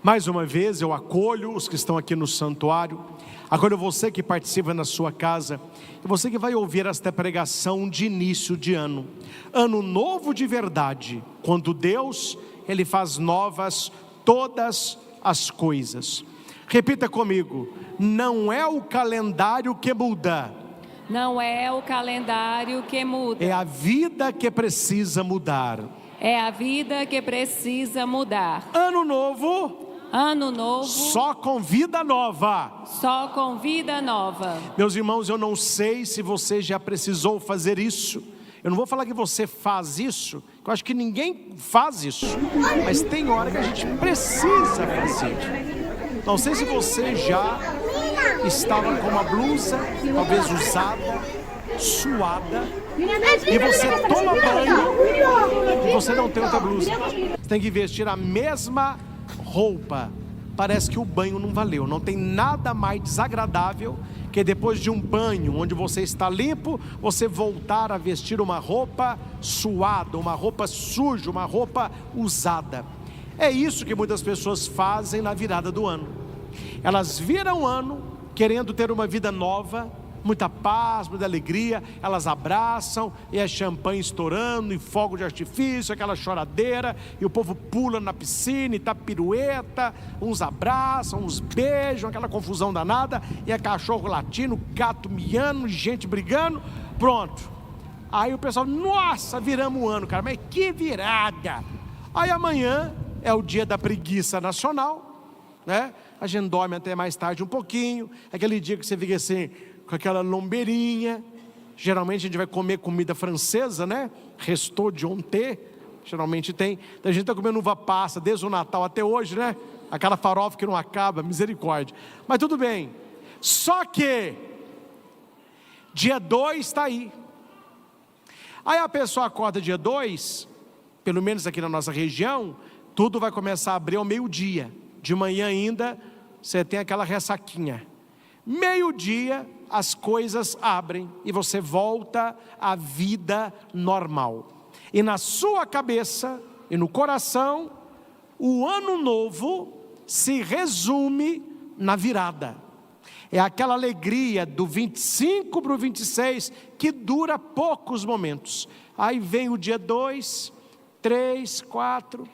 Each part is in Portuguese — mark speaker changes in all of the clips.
Speaker 1: Mais uma vez eu acolho os que estão aqui no santuário, acolho você que participa na sua casa, e você que vai ouvir esta pregação de início de ano. Ano novo de verdade, quando Deus, Ele faz novas todas as coisas. Repita comigo: não é o calendário que muda.
Speaker 2: Não é o calendário que muda.
Speaker 1: É a vida que precisa mudar.
Speaker 2: É a vida que precisa mudar.
Speaker 1: Ano novo.
Speaker 2: Ano novo.
Speaker 1: Só com vida nova.
Speaker 2: Só com vida nova.
Speaker 1: Meus irmãos, eu não sei se você já precisou fazer isso. Eu não vou falar que você faz isso, eu acho que ninguém faz isso. Mas tem hora que a gente precisa fazer. Não sei se você já estava com uma blusa, talvez usada, suada, e você toma banho e você não tem outra blusa. Você tem que vestir a mesma roupa. Parece que o banho não valeu. Não tem nada mais desagradável que depois de um banho onde você está limpo, você voltar a vestir uma roupa suada, uma roupa suja, uma roupa usada. É isso que muitas pessoas fazem na virada do ano. Elas viram o ano querendo ter uma vida nova, muita paz, muita alegria. Elas abraçam e é champanhe estourando, e fogo de artifício, aquela choradeira, e o povo pula na piscina e tá pirueta, uns abraçam, uns beijam, aquela confusão danada, e é cachorro latindo, gato miando, gente brigando, pronto. Aí o pessoal, nossa, viramos o ano, cara, mas que virada. Aí amanhã é o dia da preguiça nacional, né? A gente dorme até mais tarde um pouquinho, aquele dia que você fica assim, com aquela lombeirinha. Geralmente a gente vai comer comida francesa, né? Restou de ontem, geralmente tem. Então a gente está comendo uva passa desde o Natal até hoje, né? Aquela farofa que não acaba, misericórdia. Mas tudo bem. Só que dia 2 está aí. Aí a pessoa acorda dia 2, pelo menos aqui na nossa região, tudo vai começar a abrir ao meio-dia. De manhã ainda, você tem aquela ressaquinha. Meio-dia, as coisas abrem e você volta à vida normal. E na sua cabeça e no coração, o ano novo se resume na virada. É aquela alegria do 25 para o 26 que dura poucos momentos. Aí vem o dia 2, 3, 4,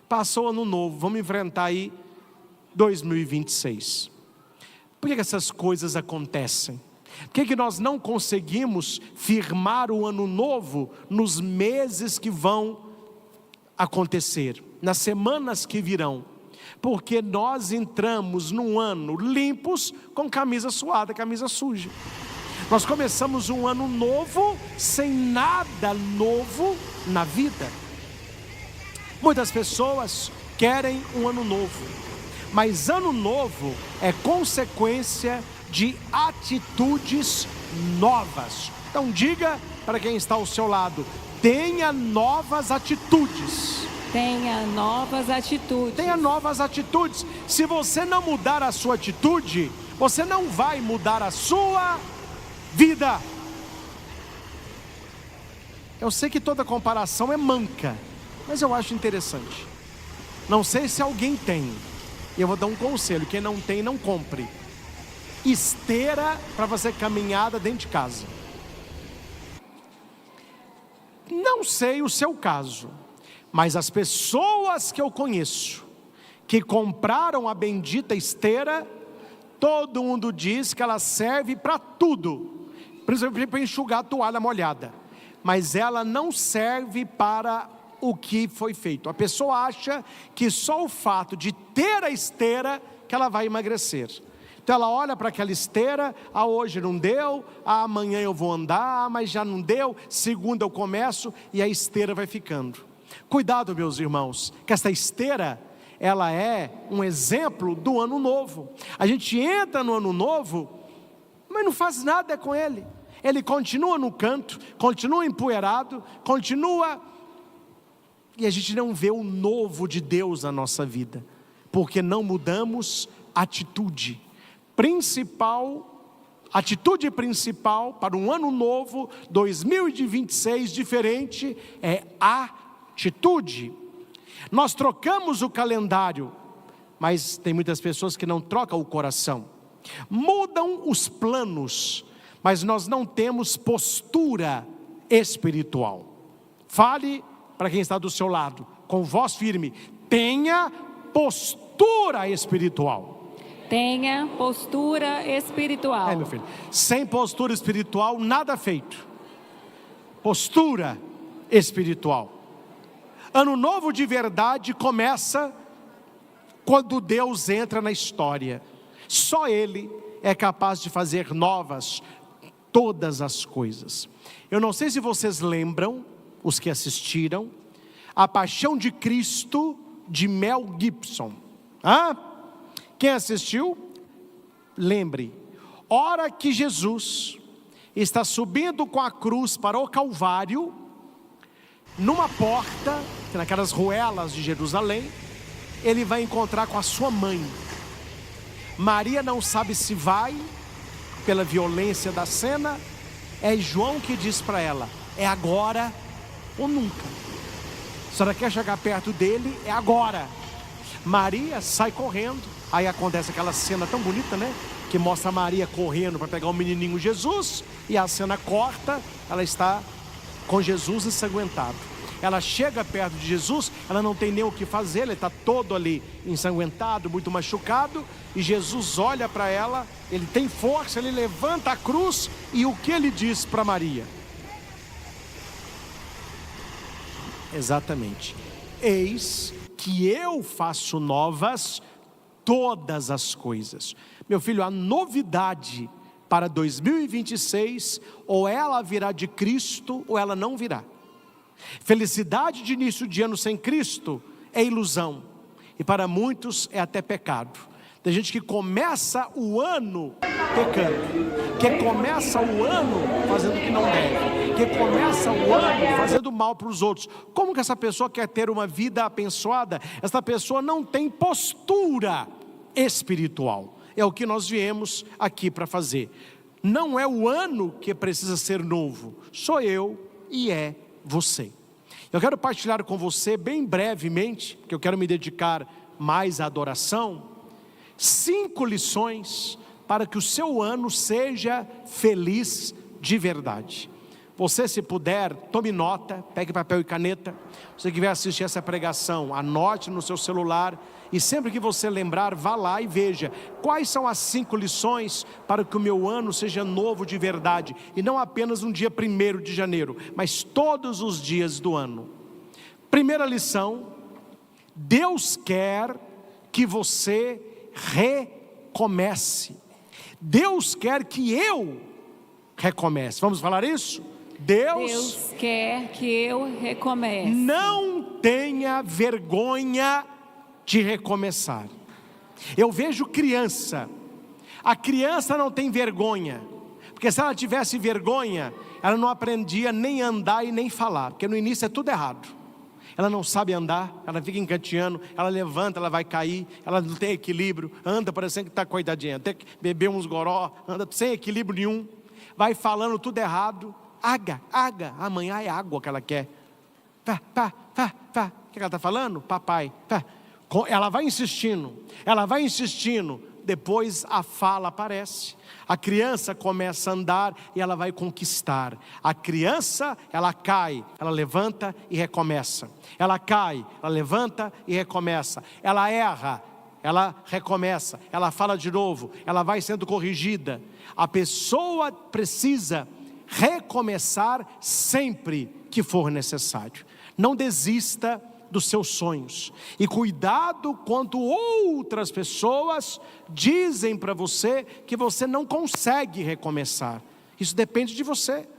Speaker 1: passou o ano novo, vamos enfrentar aí 2026. Por que essas coisas acontecem? Por que nós não conseguimos firmar o ano novo nos meses que vão acontecer, nas semanas que virão? Porque nós entramos num ano limpos com camisa suada, camisa suja. Nós começamos um ano novo sem nada novo na vida. Muitas pessoas querem um ano novo, mas ano novo é consequência de atitudes novas. Então diga para quem está ao seu lado: tenha novas atitudes.
Speaker 2: Tenha novas atitudes.
Speaker 1: Tenha novas atitudes. Se você não mudar a sua atitude, você não vai mudar a sua vida. Eu sei que toda comparação é manca, mas eu acho interessante. Não sei se alguém tem. Eu vou dar um conselho: quem não tem, não compre esteira para fazer caminhada dentro de casa. Não sei o seu caso, mas as pessoas que eu conheço que compraram a bendita esteira, todo mundo diz que ela serve para tudo, principalmente para enxugar a toalha molhada, mas ela não serve para o que foi feito. A pessoa acha que só o fato de ter a esteira que ela vai emagrecer. Então ela olha para aquela esteira: hoje não deu, amanhã eu vou andar, mas já não deu, segunda eu começo, e a esteira vai ficando. Cuidado, meus irmãos, que essa esteira, ela é um exemplo do ano novo. A gente entra no ano novo, mas não faz nada com ele. Ele continua no canto, continua empoeirado, continua, e a gente não vê o novo de Deus na nossa vida, porque não mudamos atitude principal para um ano novo, 2026, diferente, é atitude. Nós trocamos o calendário, mas tem muitas pessoas que não trocam o coração. Mudam os planos, mas nós não temos postura espiritual. Fale para quem está do seu lado, com voz firme: tenha postura espiritual.
Speaker 2: Tenha postura espiritual.
Speaker 1: Meu filho, sem postura espiritual, nada feito. Postura espiritual. Ano novo de verdade começa quando Deus entra na história. Só Ele é capaz de fazer novas todas as coisas. Eu não sei se vocês lembram, os que assistiram, A Paixão de Cristo, de Mel Gibson. Quem assistiu? Lembre, hora que Jesus está subindo com a cruz para o Calvário, numa porta, naquelas ruelas de Jerusalém, ele vai encontrar com a sua mãe. Maria não sabe se vai, pela violência da cena. É João que diz para ela: é agora ou nunca. A senhora quer chegar perto dele? É agora. Maria sai correndo. Aí acontece aquela cena tão bonita, né? Que mostra a Maria correndo para pegar o menininho Jesus. E a cena corta, ela está com Jesus ensanguentado. Ela chega perto de Jesus, ela não tem nem o que fazer, ele está todo ali ensanguentado, muito machucado. E Jesus olha para ela, ele tem força, ele levanta a cruz. E o que ele diz para Maria? Exatamente: eis que eu faço novas todas as coisas. Meu filho, a novidade para 2026, ou ela virá de Cristo, ou ela não virá. Felicidade de início de ano sem Cristo é ilusão, e para muitos é até pecado. Tem gente que começa o ano pecando, que começa o ano fazendo o que não deve, que começa o ano fazendo mal para os outros. Como que essa pessoa quer ter uma vida abençoada? Essa pessoa não tem postura espiritual. É o que nós viemos aqui para fazer. Não é o ano que precisa ser novo, sou eu e é você. Eu quero partilhar com você bem brevemente, porque eu quero me dedicar mais à adoração, 5 lições para que o seu ano seja feliz de verdade. Você, se puder, tome nota, pegue papel e caneta. Você que vai assistir essa pregação, anote no seu celular. E sempre que você lembrar, vá lá e veja quais são as 5 lições para que o meu ano seja novo de verdade. E não apenas no dia 1º de janeiro, mas todos os dias do ano. Primeira lição: Deus quer que você recomece. Deus quer que eu recomece. Vamos falar isso? Deus
Speaker 2: quer que eu recomece.
Speaker 1: Não tenha vergonha de recomeçar. Eu vejo criança. A criança não tem vergonha, porque se ela tivesse vergonha, ela não aprendia nem a andar e nem falar, porque no início é tudo errado. Ela não sabe andar, ela fica engateando, ela levanta, ela vai cair, ela não tem equilíbrio, anda parecendo que está coitadinha, tem que beber uns goró, anda sem equilíbrio nenhum, vai falando tudo errado. Água, amanhã é água que ela quer. O que ela está falando? Papai. Ela vai insistindo, depois a fala aparece. A criança começa a andar e ela vai conquistar. A criança, ela cai, ela levanta e recomeça. Ela cai, ela levanta e recomeça. Ela erra, ela recomeça. Ela fala de novo, ela vai sendo corrigida. A pessoa precisa recomeçar sempre que for necessário. Não desista dos seus sonhos. E cuidado quando outras pessoas dizem para você que você não consegue recomeçar. Isso depende de você.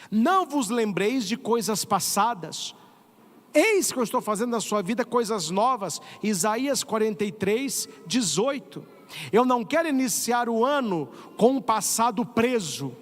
Speaker 1: Não vos lembreis de coisas passadas. Eis que eu estou fazendo na sua vida coisas novas. Isaías 43, 18. Eu não quero iniciar o ano com um passado preso,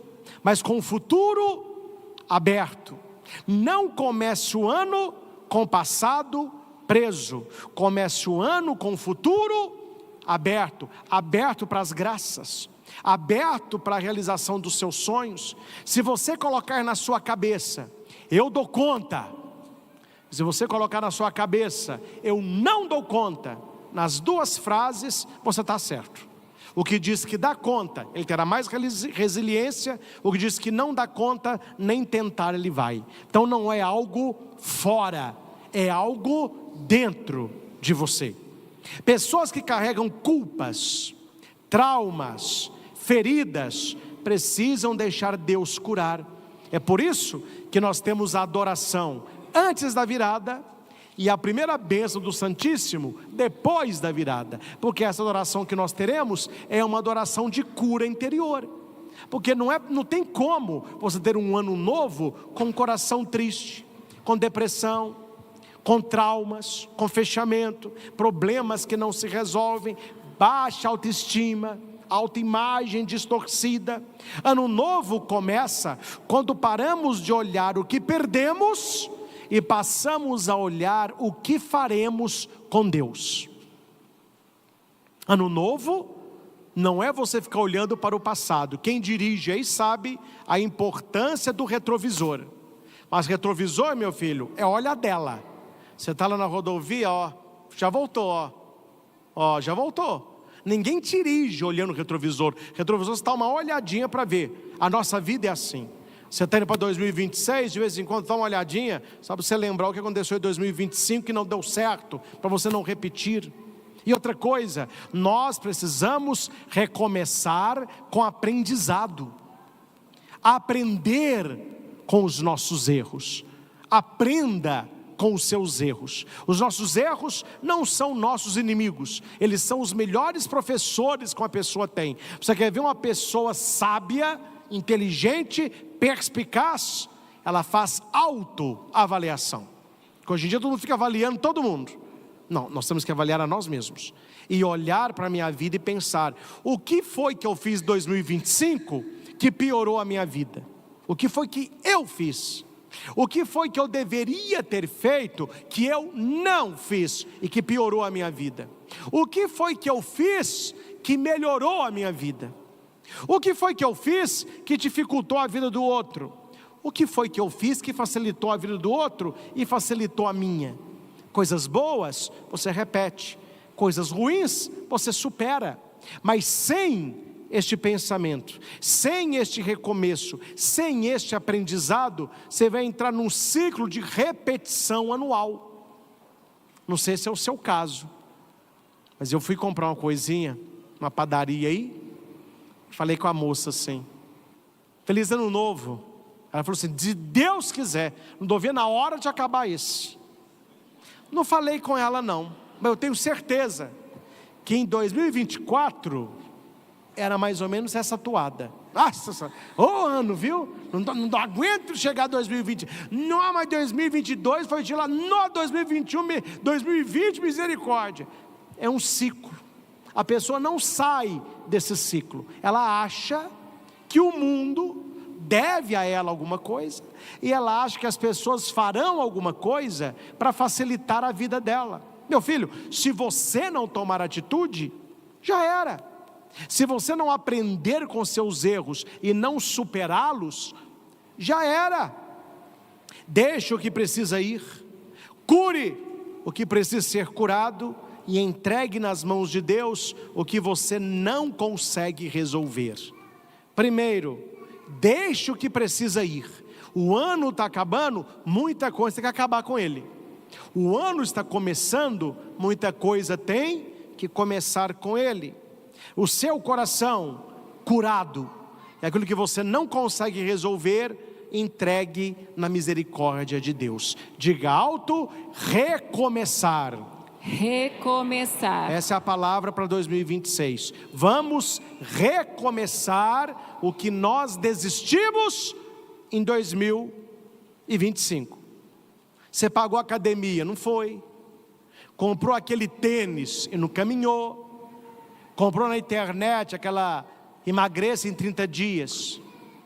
Speaker 1: mas com um futuro aberto. Não comece o ano com o passado preso. Comece o ano com o futuro aberto. Aberto para as graças. Aberto para a realização dos seus sonhos. Se você colocar na sua cabeça: eu dou conta, Se você colocar na sua cabeça, eu não dou conta, nas duas frases, você está certo. O que diz que dá conta, ele terá mais resiliência. O que diz que não dá conta, nem tentar ele vai. Então não é algo fora, é algo dentro de você. Pessoas que carregam culpas, traumas, feridas, precisam deixar Deus curar. É por isso que nós temos a adoração antes da virada e a primeira bênção do Santíssimo depois da virada, porque essa adoração que nós teremos é uma adoração de cura interior, porque não tem como você ter um ano novo com um coração triste, com depressão, com traumas, com fechamento, problemas que não se resolvem, baixa autoestima, autoimagem distorcida. Ano novo começa quando paramos de olhar o que perdemos e passamos a olhar o que faremos com Deus. Ano novo não é você ficar olhando para o passado. Quem dirige aí sabe a importância do retrovisor. Mas retrovisor, meu filho, é olha dela. Você está lá na rodovia, já voltou, já voltou. Ninguém dirige olhando o retrovisor. Retrovisor está uma olhadinha para ver. A nossa vida é assim. Você está indo para 2026, de vez em quando dá uma olhadinha, só para você lembrar o que aconteceu em 2025, que não deu certo, para você não repetir. E outra coisa, nós precisamos recomeçar com aprendizado. Aprender com os nossos erros. Aprenda com os seus erros. Os nossos erros não são nossos inimigos, eles são os melhores professores que uma pessoa tem. Você quer ver uma pessoa sábia, inteligente, perspicaz? Ela faz autoavaliação. Porque hoje em dia todo mundo fica avaliando todo mundo. Não, nós temos que avaliar a nós mesmos e olhar para a minha vida e pensar: o que foi que eu fiz em 2025 que piorou a minha vida? O que foi que eu fiz? O que foi que eu deveria ter feito que eu não fiz e que piorou a minha vida? O que foi que eu fiz que melhorou a minha vida? O que foi que eu fiz que dificultou a vida do outro? O que foi que eu fiz que facilitou a vida do outro e facilitou a minha? Coisas boas você repete, coisas ruins você supera, mas sem este pensamento, sem este recomeço, sem este aprendizado, você vai entrar num ciclo de repetição anual. Não sei se é o seu caso, mas eu fui comprar uma coisinha, uma padaria aí, falei com a moça assim: feliz ano novo. Ela falou assim: se Deus quiser, não estou vendo a hora de acabar esse. Não falei com ela não, mas eu tenho certeza que em 2024 era mais ou menos essa toada. Nossa, ano, viu? Não aguento chegar a 2020. Não, mas 2022 foi de lá. Não, 2021, 2020, misericórdia. É um ciclo. A pessoa não sai desse ciclo. Ela acha que o mundo deve a ela alguma coisa, e ela acha que as pessoas farão alguma coisa para facilitar a vida dela. Meu filho, se você não tomar atitude, já era. Se você não aprender com seus erros e não superá-los, já era. Deixe o que precisa ir, cure o que precisa ser curado e entregue nas mãos de Deus o que você não consegue resolver. Primeiro, deixe o que precisa ir. O ano está acabando, muita coisa tem que acabar com ele. O ano está começando, muita coisa tem que começar com ele. O seu coração curado, é aquilo que você não consegue resolver, entregue na misericórdia de Deus. Diga alto: recomeçar.
Speaker 2: Recomeçar.
Speaker 1: Essa é a palavra para 2026. Vamos recomeçar o que nós desistimos em 2025. Você pagou a academia, não foi? Comprou aquele tênis e não caminhou. Comprou na internet aquela emagreça em 30 dias,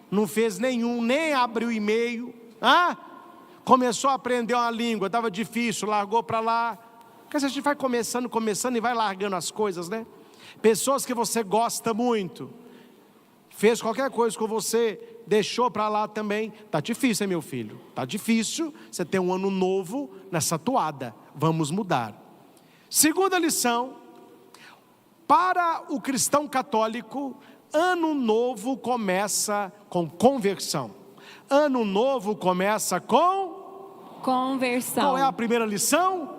Speaker 1: não fez nenhum, nem abriu e-mail. Começou a aprender uma língua, estava difícil, largou para lá. Porque a gente vai começando e vai largando as coisas, né? Pessoas que você gosta muito, fez qualquer coisa com você, deixou para lá também. Está difícil, hein, meu filho? Está difícil, você tem um ano novo nessa toada, vamos mudar. Segunda lição, para o cristão católico, ano novo começa com conversão. Ano novo começa com
Speaker 2: conversão.
Speaker 1: Qual é a primeira lição?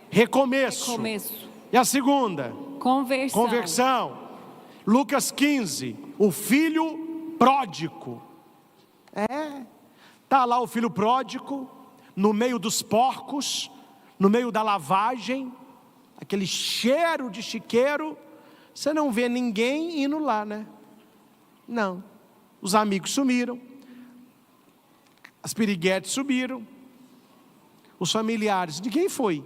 Speaker 1: Recomeço. E a segunda? Conversão. Lucas 15, o filho pródigo. Está lá o filho pródigo, no meio dos porcos, no meio da lavagem, aquele cheiro de chiqueiro. Você não vê ninguém indo lá, né? Não. Os amigos sumiram, as piriguetes subiram, os familiares, ninguém foi.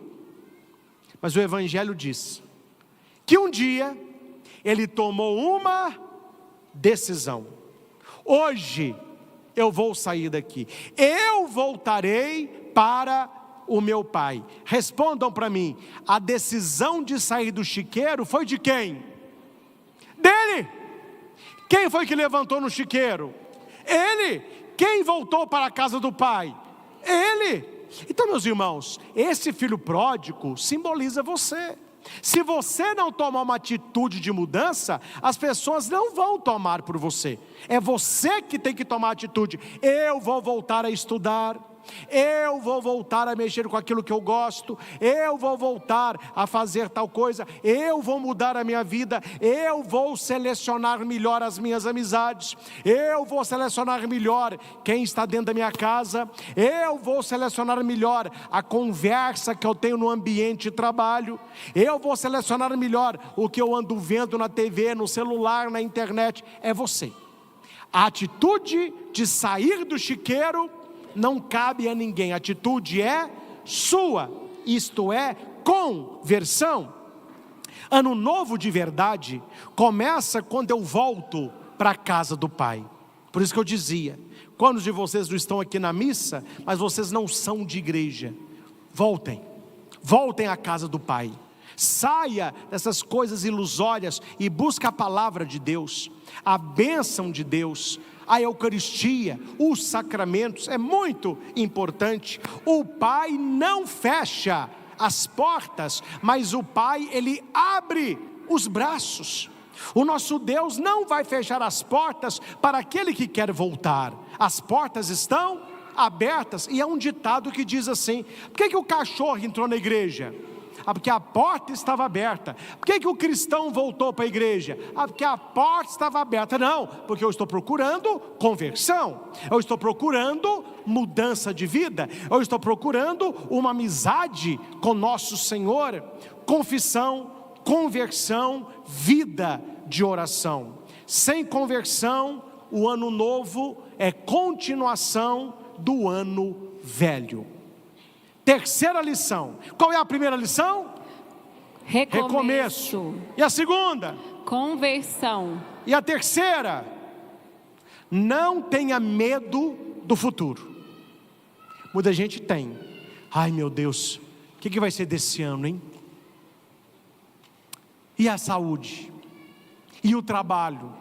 Speaker 1: Mas o Evangelho diz que um dia ele tomou uma decisão: hoje eu vou sair daqui, eu voltarei para o meu pai. Respondam para mim, a decisão de sair do chiqueiro foi de quem? Dele. Quem foi que levantou no chiqueiro? Ele. Quem voltou para a casa do pai? Ele. Então, meus irmãos, esse filho pródigo simboliza você. Se você não tomar uma atitude de mudança, as pessoas não vão tomar por você. É você que tem que tomar atitude. Eu vou voltar a estudar, eu vou voltar a mexer com aquilo que eu gosto, eu vou voltar a fazer tal coisa, eu vou mudar a minha vida, eu vou selecionar melhor as minhas amizades, eu vou selecionar melhor quem está dentro da minha casa, eu vou selecionar melhor a conversa que eu tenho no ambiente de trabalho, eu vou selecionar melhor o que eu ando vendo na TV, no celular, na internet. É você. A atitude de sair do chiqueiro não cabe a ninguém, a atitude é sua, isto é conversão. Ano novo de verdade começa quando eu volto para a casa do Pai. Por isso que eu dizia, quantos de vocês não estão aqui na missa, mas vocês não são de igreja? Voltem à casa do Pai. Saia dessas coisas ilusórias e busca a palavra de Deus, a bênção de Deus, a Eucaristia, os sacramentos. É muito importante. O Pai não fecha as portas, mas o Pai, Ele abre os braços. O nosso Deus não vai fechar as portas para aquele que quer voltar. As portas estão abertas. E há um ditado que diz assim: por que o cachorro entrou na igreja? Porque a porta estava aberta. Por que o cristão voltou para a igreja? Porque a porta estava aberta. Não, porque eu estou procurando conversão, eu estou procurando mudança de vida, eu estou procurando uma amizade com nosso Senhor, confissão, conversão, vida de oração. Sem conversão, o ano novo é continuação do ano velho. Terceira lição. Qual é a primeira lição? Recomeço. E a segunda?
Speaker 2: Conversão.
Speaker 1: E a terceira? Não tenha medo do futuro. Muita gente tem. Ai, meu Deus, o que vai ser desse ano, hein? E a saúde? E o trabalho?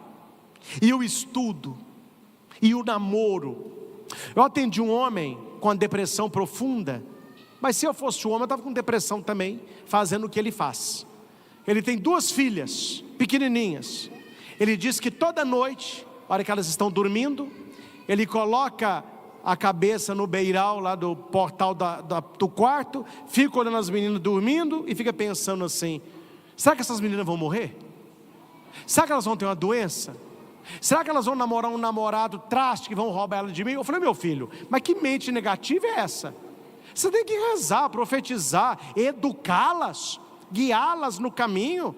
Speaker 1: E o estudo? E o namoro? Eu atendi um homem com a depressão profunda. Mas se eu fosse um homem, eu estava com depressão também, fazendo o que ele faz. Ele tem 2 filhas, pequenininhas. Ele diz que toda noite, na hora que elas estão dormindo, ele coloca a cabeça no beiral lá do portal do quarto, fica olhando as meninas dormindo e fica pensando assim: será que essas meninas vão morrer? Será que elas vão ter uma doença? Será que elas vão namorar um namorado traste que vão roubar ela de mim? Eu falei: meu filho, mas que mente negativa é essa? Você tem que rezar, profetizar, educá-las, guiá-las no caminho.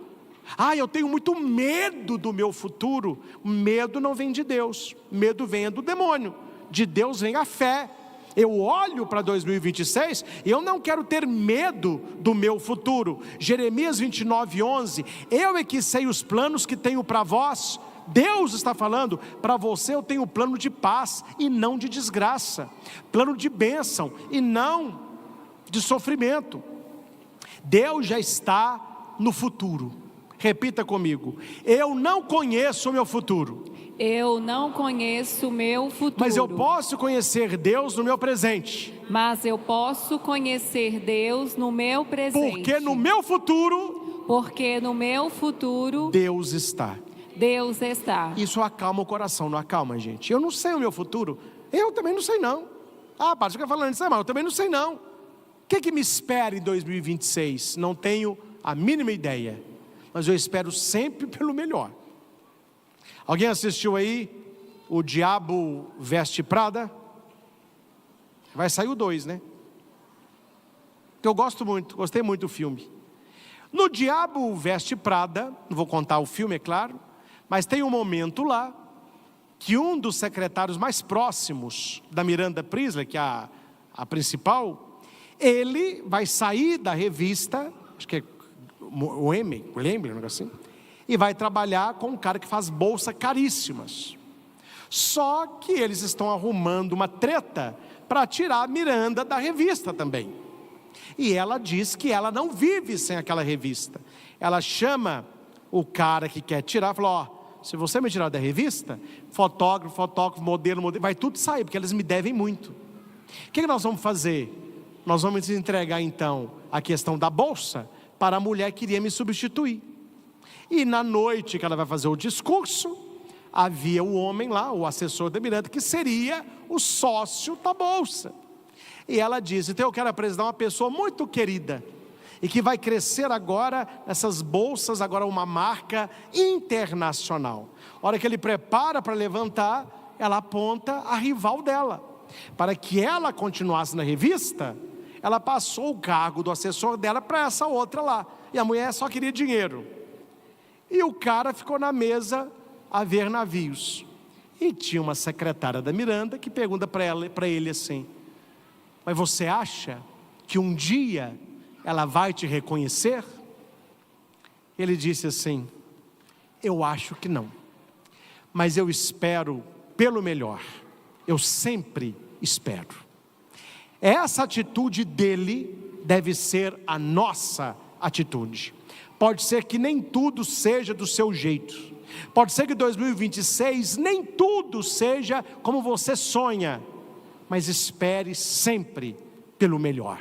Speaker 1: Eu tenho muito medo do meu futuro. Medo não vem de Deus, medo vem do demônio. De Deus vem a fé. Eu olho para 2026 e eu não quero ter medo do meu futuro. Jeremias 29:11, eu é que sei os planos que tenho para vós. Deus está falando, para você eu tenho plano de paz e não de desgraça, plano de bênção e não de sofrimento. Deus já está no futuro, Repita comigo: eu não conheço o meu futuro.
Speaker 2: Eu não conheço o meu futuro.
Speaker 1: Mas eu posso conhecer Deus no meu presente.
Speaker 2: Mas eu posso conhecer Deus no meu presente.
Speaker 1: Porque no meu futuro, Deus está.
Speaker 2: Deus está.
Speaker 1: Isso acalma o coração, não acalma, gente? Eu não sei o meu futuro. Eu também não sei, não. Pastor, fica falando isso, mas eu também não sei, não. O que me espera em 2026? Não tenho a mínima ideia. Mas eu espero sempre pelo melhor. Alguém assistiu aí O Diabo Veste Prada? Vai sair o 2, né? Eu gostei muito do filme. No Diabo Veste Prada, não vou contar o filme, é claro, mas tem um momento lá que um dos secretários mais próximos da Miranda Priestly, que é a principal, ele vai sair da revista, acho que é o M, lembra, um negócio assim, e vai trabalhar com um cara que faz bolsas caríssimas. Só que eles estão arrumando uma treta para tirar a Miranda da revista também. E ela diz que ela não vive sem aquela revista. Ela chama o cara que quer tirar, falou: se você me tirar da revista, fotógrafo, modelo, vai tudo sair, porque eles me devem muito. O que nós vamos fazer? Nós vamos entregar então a questão da bolsa para a mulher que iria me substituir. E na noite que ela vai fazer o discurso, havia o homem lá, o assessor da Miranda, que seria o sócio da bolsa. E ela disse: então eu quero apresentar uma pessoa muito querida, e que vai crescer agora, essas bolsas, agora uma marca internacional. A hora que ele prepara para levantar, ela aponta a rival dela. Para que ela continuasse na revista, ela passou o cargo do assessor dela para essa outra lá. E a mulher só queria dinheiro. E o cara ficou na mesa a ver navios. E tinha uma secretária da Miranda que pergunta para ele assim: mas você acha que um dia ela vai te reconhecer? Ele disse assim: eu acho que não, mas eu espero pelo melhor. Eu sempre espero. Essa atitude dele deve ser a nossa atitude. Pode ser que nem tudo seja do seu jeito. Pode ser que 2026 nem tudo seja como você sonha. Mas espere sempre pelo melhor.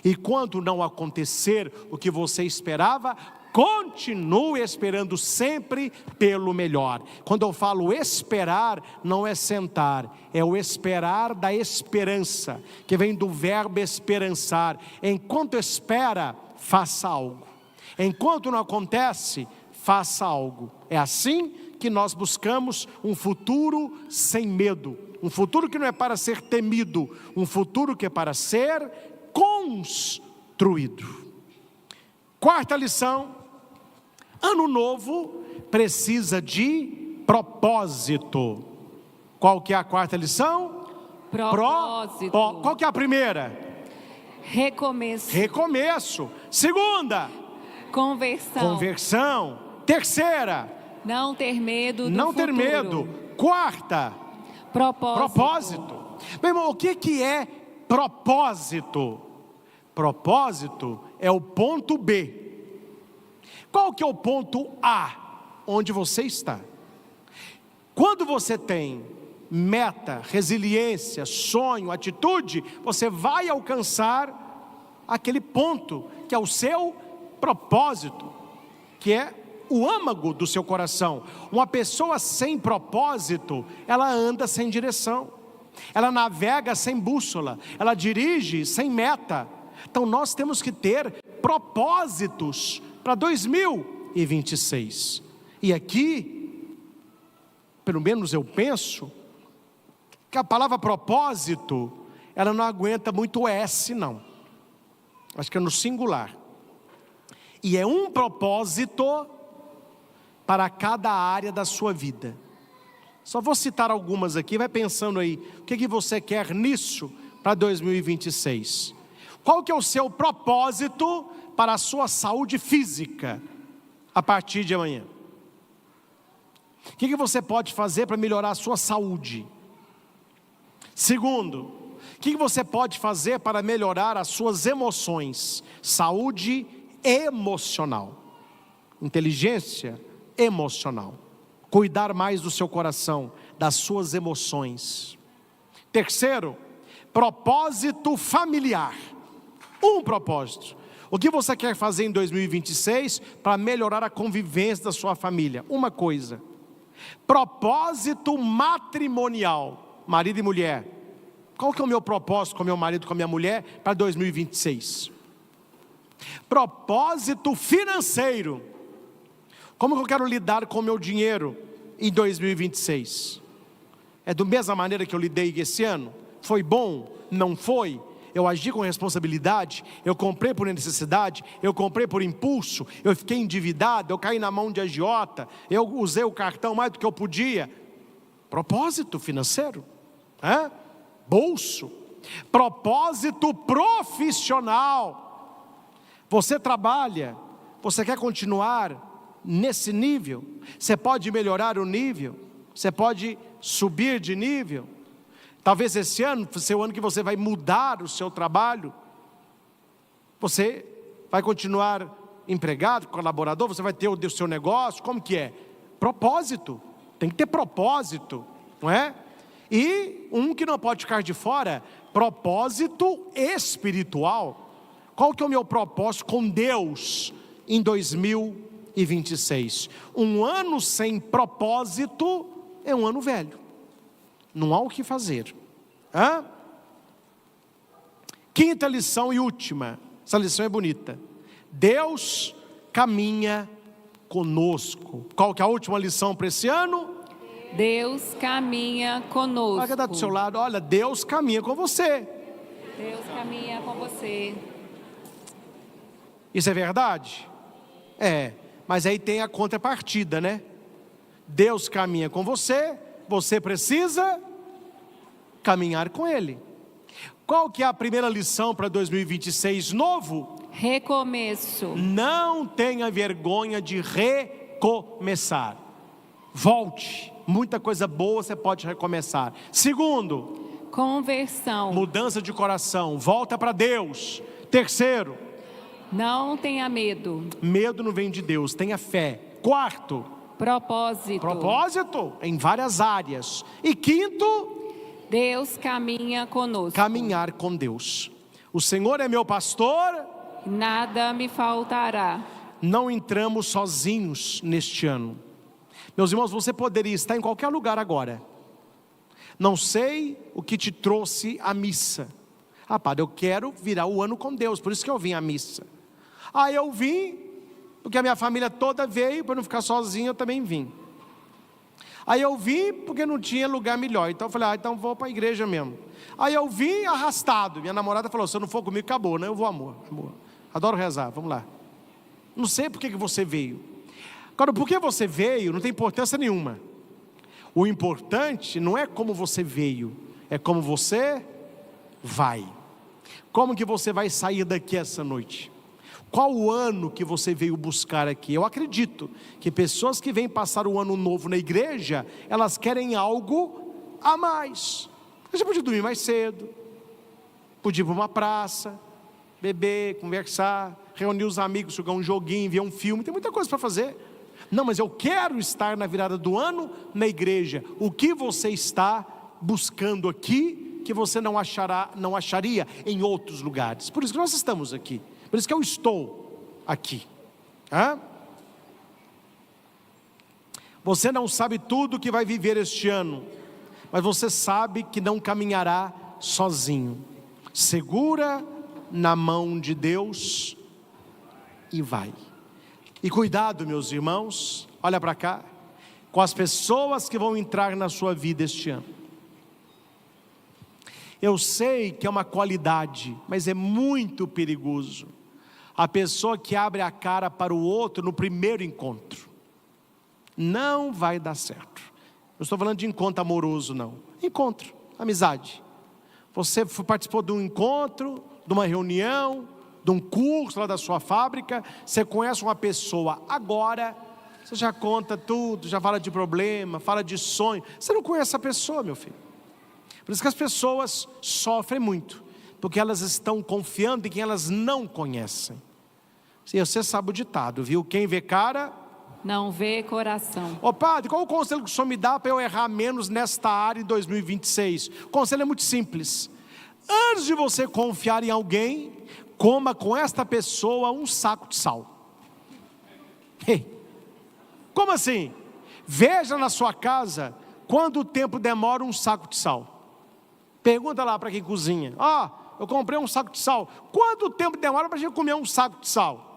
Speaker 1: E quando não acontecer o que você esperava, continue esperando sempre pelo melhor. Quando eu falo esperar, não é sentar, é o esperar da esperança, que vem do verbo esperançar. Enquanto espera, faça algo. Enquanto não acontece, faça algo. É assim que nós buscamos um futuro sem medo. Um futuro que não é para ser temido, um futuro que é para ser construído. Quarta lição: ano novo precisa de propósito. Qual que é a quarta lição?
Speaker 2: Propósito.
Speaker 1: Qual que é a primeira? Recomeço. Segunda? Conversão. Terceira?
Speaker 2: Não ter medo do
Speaker 1: Não
Speaker 2: futuro.
Speaker 1: ter medo. Quarta? Propósito. Meu irmão, o que é propósito? Propósito é o ponto B. Qual que é o ponto A? Onde você está. Quando você tem meta, resiliência, sonho, atitude, você vai alcançar aquele ponto que é o seu propósito, que é o âmago do seu coração. Uma pessoa sem propósito, ela anda sem direção, ela navega sem bússola, ela dirige sem meta. Então nós temos que ter propósitos para 2026. E aqui, pelo menos eu penso, que a palavra propósito, ela não aguenta muito S não. Acho que é no singular. E é um propósito para cada área da sua vida. Só vou citar algumas aqui, vai pensando aí, o que você quer nisso para 2026? Qual que é o seu propósito para a sua saúde física a partir de amanhã? O que você pode fazer para melhorar a sua saúde? Segundo, o que você pode fazer para melhorar as suas emoções? Saúde emocional. inteligência emocional. Cuidar mais do seu coração, das suas emoções. Terceiro, propósito familiar. Um propósito. O que você quer fazer em 2026 para melhorar a convivência da sua família? Uma coisa. Propósito matrimonial. Marido e mulher. Qual que é o meu propósito com meu marido, com a minha mulher para 2026? Propósito financeiro. Como que eu quero lidar com o meu dinheiro em 2026? É da mesma maneira que eu lidei esse ano? Foi bom? Não foi? Eu agi com responsabilidade? Eu comprei por necessidade? Eu comprei por impulso? Eu fiquei endividado? Eu caí na mão de agiota? Eu usei o cartão mais do que eu podia? Propósito financeiro? Bolso. Propósito profissional. Você trabalha? Você quer continuar nesse nível? Você pode melhorar o nível? Você pode subir de nível? Talvez esse ano seja o ano que você vai mudar o seu trabalho. Você vai continuar empregado, colaborador, você vai ter o seu negócio, como que é? Propósito, tem que ter propósito, não é? E um que não pode ficar de fora, propósito espiritual. Qual que é o meu propósito com Deus em 2026? Um ano sem propósito é um ano velho. Não há o que fazer. Quinta lição e última. Essa lição é bonita. Deus caminha conosco. Qual que é a última lição para esse ano?
Speaker 2: Deus caminha conosco.
Speaker 1: Olha, dá do seu lado, olha, Deus caminha com você.
Speaker 2: Deus caminha com você.
Speaker 1: Isso é verdade? É, mas aí tem a contrapartida, né? Deus caminha com você, você precisa caminhar com Ele. Qual que é a primeira lição para 2026 novo?
Speaker 2: Recomeço.
Speaker 1: Não tenha vergonha de recomeçar. Volte. Muita coisa boa você pode recomeçar. Segundo,
Speaker 2: conversão.
Speaker 1: Mudança de coração. Volta para Deus. Terceiro,
Speaker 2: não tenha medo.
Speaker 1: Medo não vem de Deus, tenha fé. Quarto, propósito em várias áreas. E quinto,
Speaker 2: Deus caminha conosco.
Speaker 1: Caminhar com Deus. O Senhor é meu pastor,
Speaker 2: nada me faltará.
Speaker 1: Não entramos sozinhos neste ano. Meus irmãos, você poderia estar em qualquer lugar agora. Não sei o que te trouxe à missa. Padre, eu quero virar o ano com Deus, por isso que eu vim à missa. Eu vim porque a minha família toda veio, para não ficar sozinho eu também vim. Eu vim porque não tinha lugar melhor, então eu falei, então vou para a igreja mesmo. Eu vim arrastado, minha namorada falou, se eu não for comigo acabou, né? Eu vou, amor. Adoro rezar, vamos lá. Não sei por que você veio. Agora, por que você veio não tem importância nenhuma. O importante não é como você veio, é como você vai. Como que você vai sair daqui essa noite? Qual o ano que você veio buscar aqui? Eu acredito que pessoas que vêm passar o ano novo na igreja, elas querem algo a mais. Você podia dormir mais cedo, podia ir para uma praça, beber, conversar, reunir os amigos, jogar um joguinho, ver um filme, tem muita coisa para fazer. Não, mas eu quero estar na virada do ano na igreja. O que você está buscando aqui que você não acharia em outros lugares? Por isso que nós estamos aqui. Por isso que eu estou aqui. Você não sabe tudo que vai viver este ano, mas você sabe que não caminhará sozinho. Segura na mão de Deus e vai. E cuidado, meus irmãos, olha para cá, com as pessoas que vão entrar na sua vida este ano. Eu sei que é uma qualidade, mas é muito perigoso. A pessoa que abre a cara para o outro no primeiro encontro. Não vai dar certo. Não estou falando de encontro amoroso, não. Encontro, amizade. Você participou de um encontro, de uma reunião, de um curso lá da sua fábrica, você conhece uma pessoa agora, você já conta tudo, já fala de problema, fala de sonho, você não conhece a pessoa, meu filho. Por isso que as pessoas sofrem muito, porque elas estão confiando em quem elas não conhecem. E você sabe o ditado, viu? Quem vê cara...
Speaker 2: não vê coração.
Speaker 1: Ô padre, qual o conselho que o senhor me dá para eu errar menos nesta área em 2026? O conselho é muito simples. Antes de você confiar em alguém, coma com esta pessoa um saco de sal. Como assim? Veja na sua casa quanto tempo demora um saco de sal. Pergunta lá para quem cozinha. Eu comprei um saco de sal. Quanto tempo demora para a gente comer um saco de sal?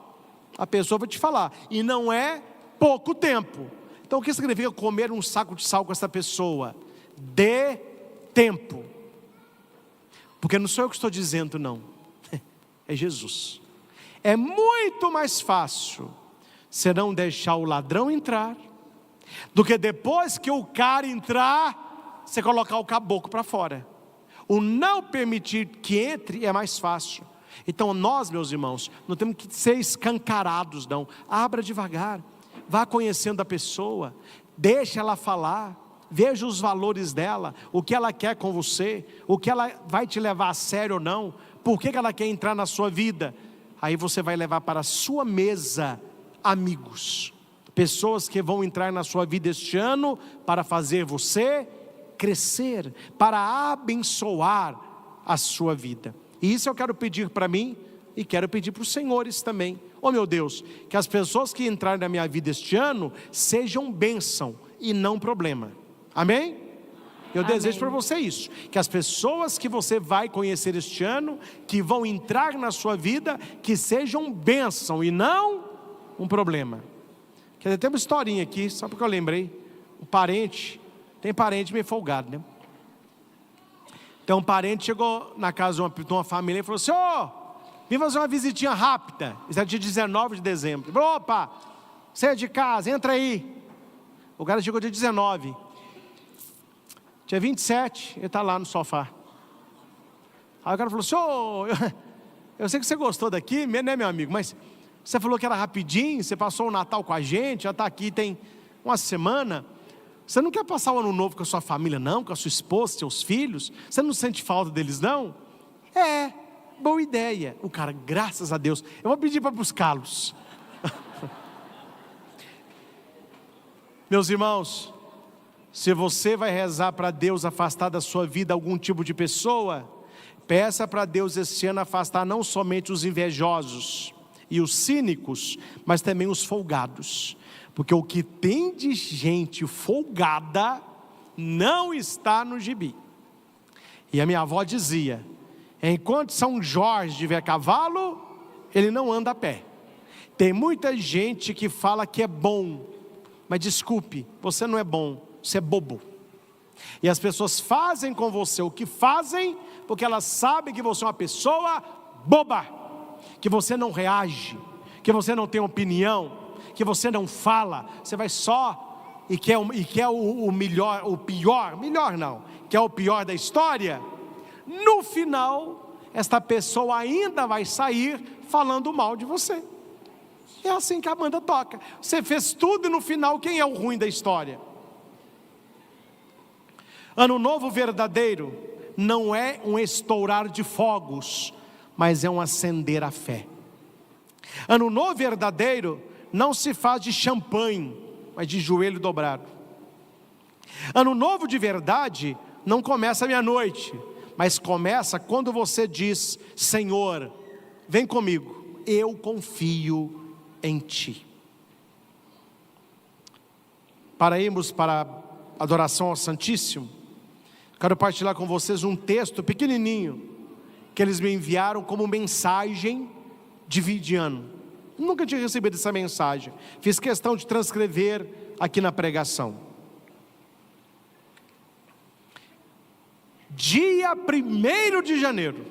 Speaker 1: A pessoa vai te falar. E não é pouco tempo. Então o que significa comer um saco de sal com essa pessoa? Dê tempo. Porque não sou eu que estou dizendo, não. É Jesus. É muito mais fácil você não deixar o ladrão entrar, do que depois que o cara entrar, você colocar o caboclo para fora. O não permitir que entre é mais fácil. Então nós, meus irmãos, não temos que ser escancarados, não. Abra devagar, vá conhecendo a pessoa, deixa ela falar, veja os valores dela, o que ela quer com você, o que ela vai te levar a sério ou não, por que ela quer entrar na sua vida. Aí você vai levar para a sua mesa amigos, pessoas que vão entrar na sua vida este ano para fazer você crescer, para abençoar a sua vida. E isso eu quero pedir para mim e quero pedir para os senhores também. Meu Deus, que as pessoas que entrarem na minha vida este ano sejam bênção e não problema. Amém? Eu desejo para você isso, que as pessoas que você vai conhecer este ano, que vão entrar na sua vida, que sejam bênção e não um problema. Quer dizer, tem uma historinha aqui, só porque eu lembrei. Tem parente meio folgado, né? Então um parente chegou na casa de uma família e falou assim: vim fazer uma visitinha rápida. Isso é dia 19 de dezembro. Falou: opa, você é de casa, entra aí. O cara chegou dia 19. Dia 27, ele está lá no sofá. Aí o cara falou: senhor, eu sei que você gostou daqui, né, meu amigo, mas você falou que era rapidinho, você passou o Natal com a gente, já está aqui tem uma semana. Você não quer passar o ano novo com a sua família, não? Com a sua esposa, seus filhos? Você não sente falta deles, não? Boa ideia. O cara, graças a Deus, eu vou pedir para buscá-los. Meus irmãos, se você vai rezar para Deus afastar da sua vida algum tipo de pessoa, peça para Deus esse ano afastar não somente os invejosos e os cínicos, mas também os folgados. Porque o que tem de gente folgada não está no gibi. E a minha avó dizia: enquanto São Jorge tiver cavalo, ele não anda a pé. Tem muita gente que fala que é bom, mas desculpe, você não é bom, você é bobo. E as pessoas fazem com você o que fazem, porque elas sabem que você é uma pessoa boba, que você não reage, que você não tem opinião, que você não fala, você vai só e quer o melhor, o pior não, que é o pior da história. No final, esta pessoa ainda vai sair falando mal de você. É assim que a banda toca. Você fez tudo e no final quem é o ruim da história? Ano novo verdadeiro não é um estourar de fogos, mas é um acender a fé. Ano novo verdadeiro não se faz de champanhe, mas de joelho dobrado. Ano novo de verdade não começa meia-noite, mas começa quando você diz: Senhor, vem comigo, eu confio em Ti. Para irmos para a adoração ao Santíssimo, quero partilhar com vocês um texto pequenininho, que eles me enviaram como mensagem de ano. Nunca tinha recebido essa mensagem. Fiz questão de transcrever aqui na pregação. Dia 1º de janeiro.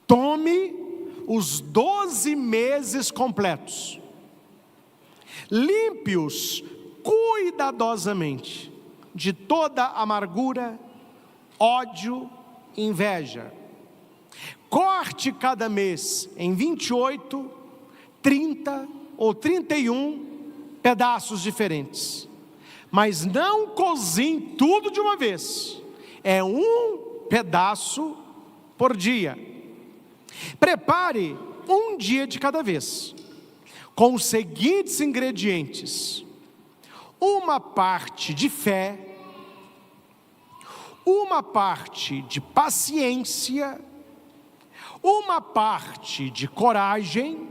Speaker 1: Tome os 12 meses completos. Limpe-os cuidadosamente de toda amargura, ódio, inveja. Corte cada mês em 28, 30 ou 31 pedaços diferentes. Mas não cozinhe tudo de uma vez. É um pedaço por dia. Prepare um dia de cada vez, com os seguintes ingredientes: uma parte de fé, uma parte de paciência, uma parte de coragem,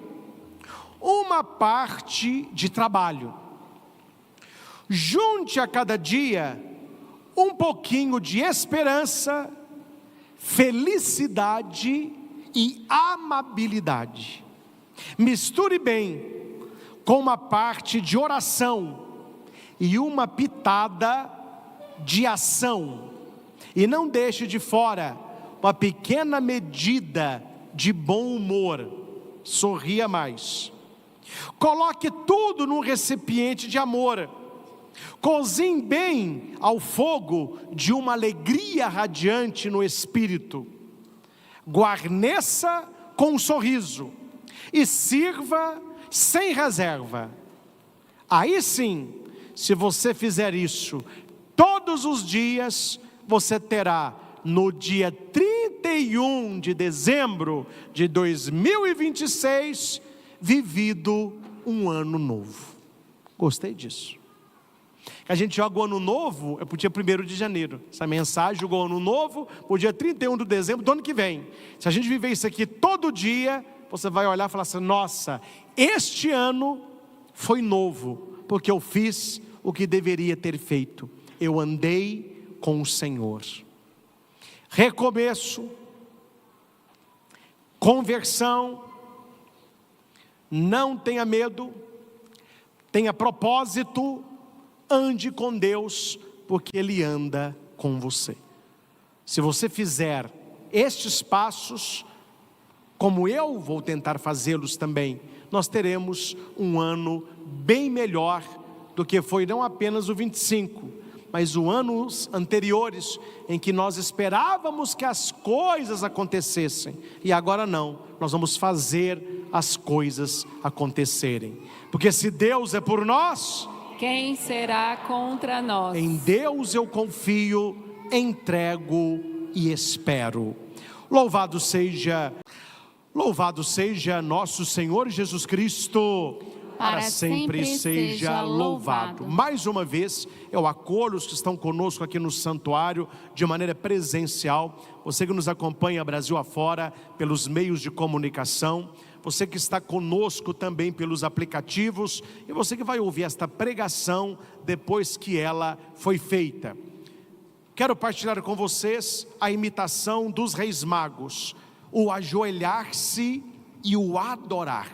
Speaker 1: uma parte de trabalho. Junte a cada dia um pouquinho de esperança, felicidade e amabilidade. Misture bem com uma parte de oração e uma pitada de ação. E não deixe de fora uma pequena medida de bom humor. Sorria mais. Coloque tudo num recipiente de amor. Cozinhe bem ao fogo de uma alegria radiante no espírito. Guarneça com um sorriso e sirva sem reserva. Aí sim, se você fizer isso todos os dias, você terá no dia 31 de dezembro de 2026 vivido um ano novo. Gostei disso. A gente joga o ano novo é para o dia 1º de janeiro. Essa mensagem jogou o ano novo para o dia 31 de dezembro do ano que vem. Se a gente viver isso aqui todo dia, você vai olhar e falar assim: nossa, este ano foi novo, porque eu fiz o que deveria ter feito. Eu andei com o Senhor. Recomeço, conversão, não tenha medo, tenha propósito, ande com Deus, porque Ele anda com você. Se você fizer estes passos, como eu vou tentar fazê-los também, nós teremos um ano bem melhor do que foi não apenas o 25, mas os anos anteriores, em que nós esperávamos que as coisas acontecessem, e agora não, nós vamos fazer as coisas acontecerem, porque se Deus é por nós,
Speaker 2: quem será contra nós?
Speaker 1: Em Deus eu confio, entrego e espero. Louvado seja nosso Senhor Jesus Cristo, para sempre seja louvado. Mais uma vez, eu acolho os que estão conosco aqui no santuário de maneira presencial, você que nos acompanha Brasil afora pelos meios de comunicação, você que está conosco também pelos aplicativos, e você que vai ouvir esta pregação depois que ela foi feita. Quero partilhar com vocês a imitação dos reis magos, o ajoelhar-se e o adorar.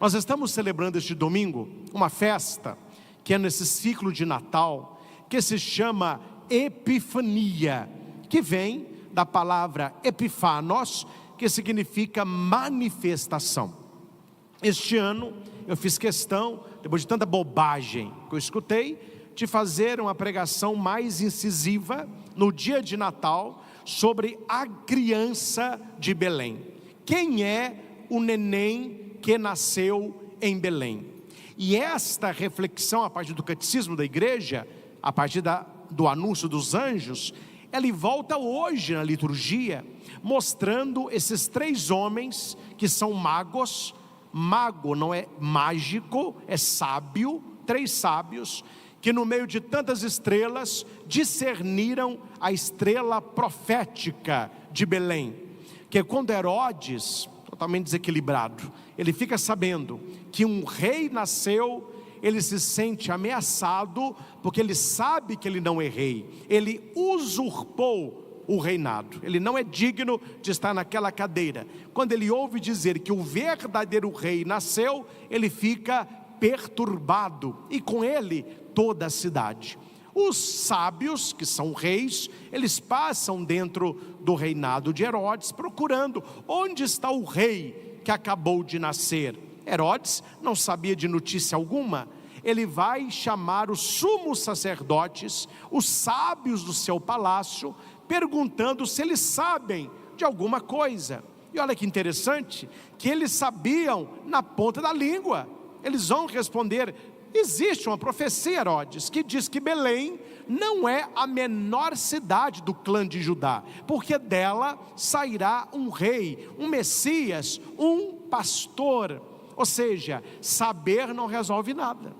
Speaker 1: Nós estamos celebrando este domingo uma festa que é nesse ciclo de Natal, que se chama Epifania, que vem da palavra epifanos, que significa manifestação. Este ano eu fiz questão, depois de tanta bobagem que eu escutei, de fazer uma pregação mais incisiva no dia de Natal sobre a criança de Belém. Quem é o neném que nasceu em Belém? E esta reflexão, a partir do catecismo da igreja, a partir do anúncio dos anjos, ela volta hoje na liturgia, mostrando esses 3 homens que são magos. Mago não é mágico, é sábio. 3 sábios que no meio de tantas estrelas discerniram a estrela profética de Belém, que quando Herodes, totalmente desequilibrado, ele fica sabendo que um rei nasceu, ele se sente ameaçado, porque ele sabe que ele não é rei, ele usurpou o reinado, ele não é digno de estar naquela cadeira. Quando ele ouve dizer que o verdadeiro rei nasceu, ele fica perturbado, e com ele toda a cidade. Os sábios, que são reis, eles passam dentro do reinado de Herodes, procurando onde está o rei que acabou de nascer. Herodes não sabia de notícia alguma. Ele vai chamar os sumos sacerdotes, os sábios do seu palácio, perguntando se eles sabem de alguma coisa. E olha que interessante, que eles sabiam na ponta da língua. Eles vão responder existe uma profecia, Herodes, que diz que Belém não é a menor cidade do clã de Judá, porque dela sairá um rei, um Messias, um pastor. Ou seja, saber não resolve nada.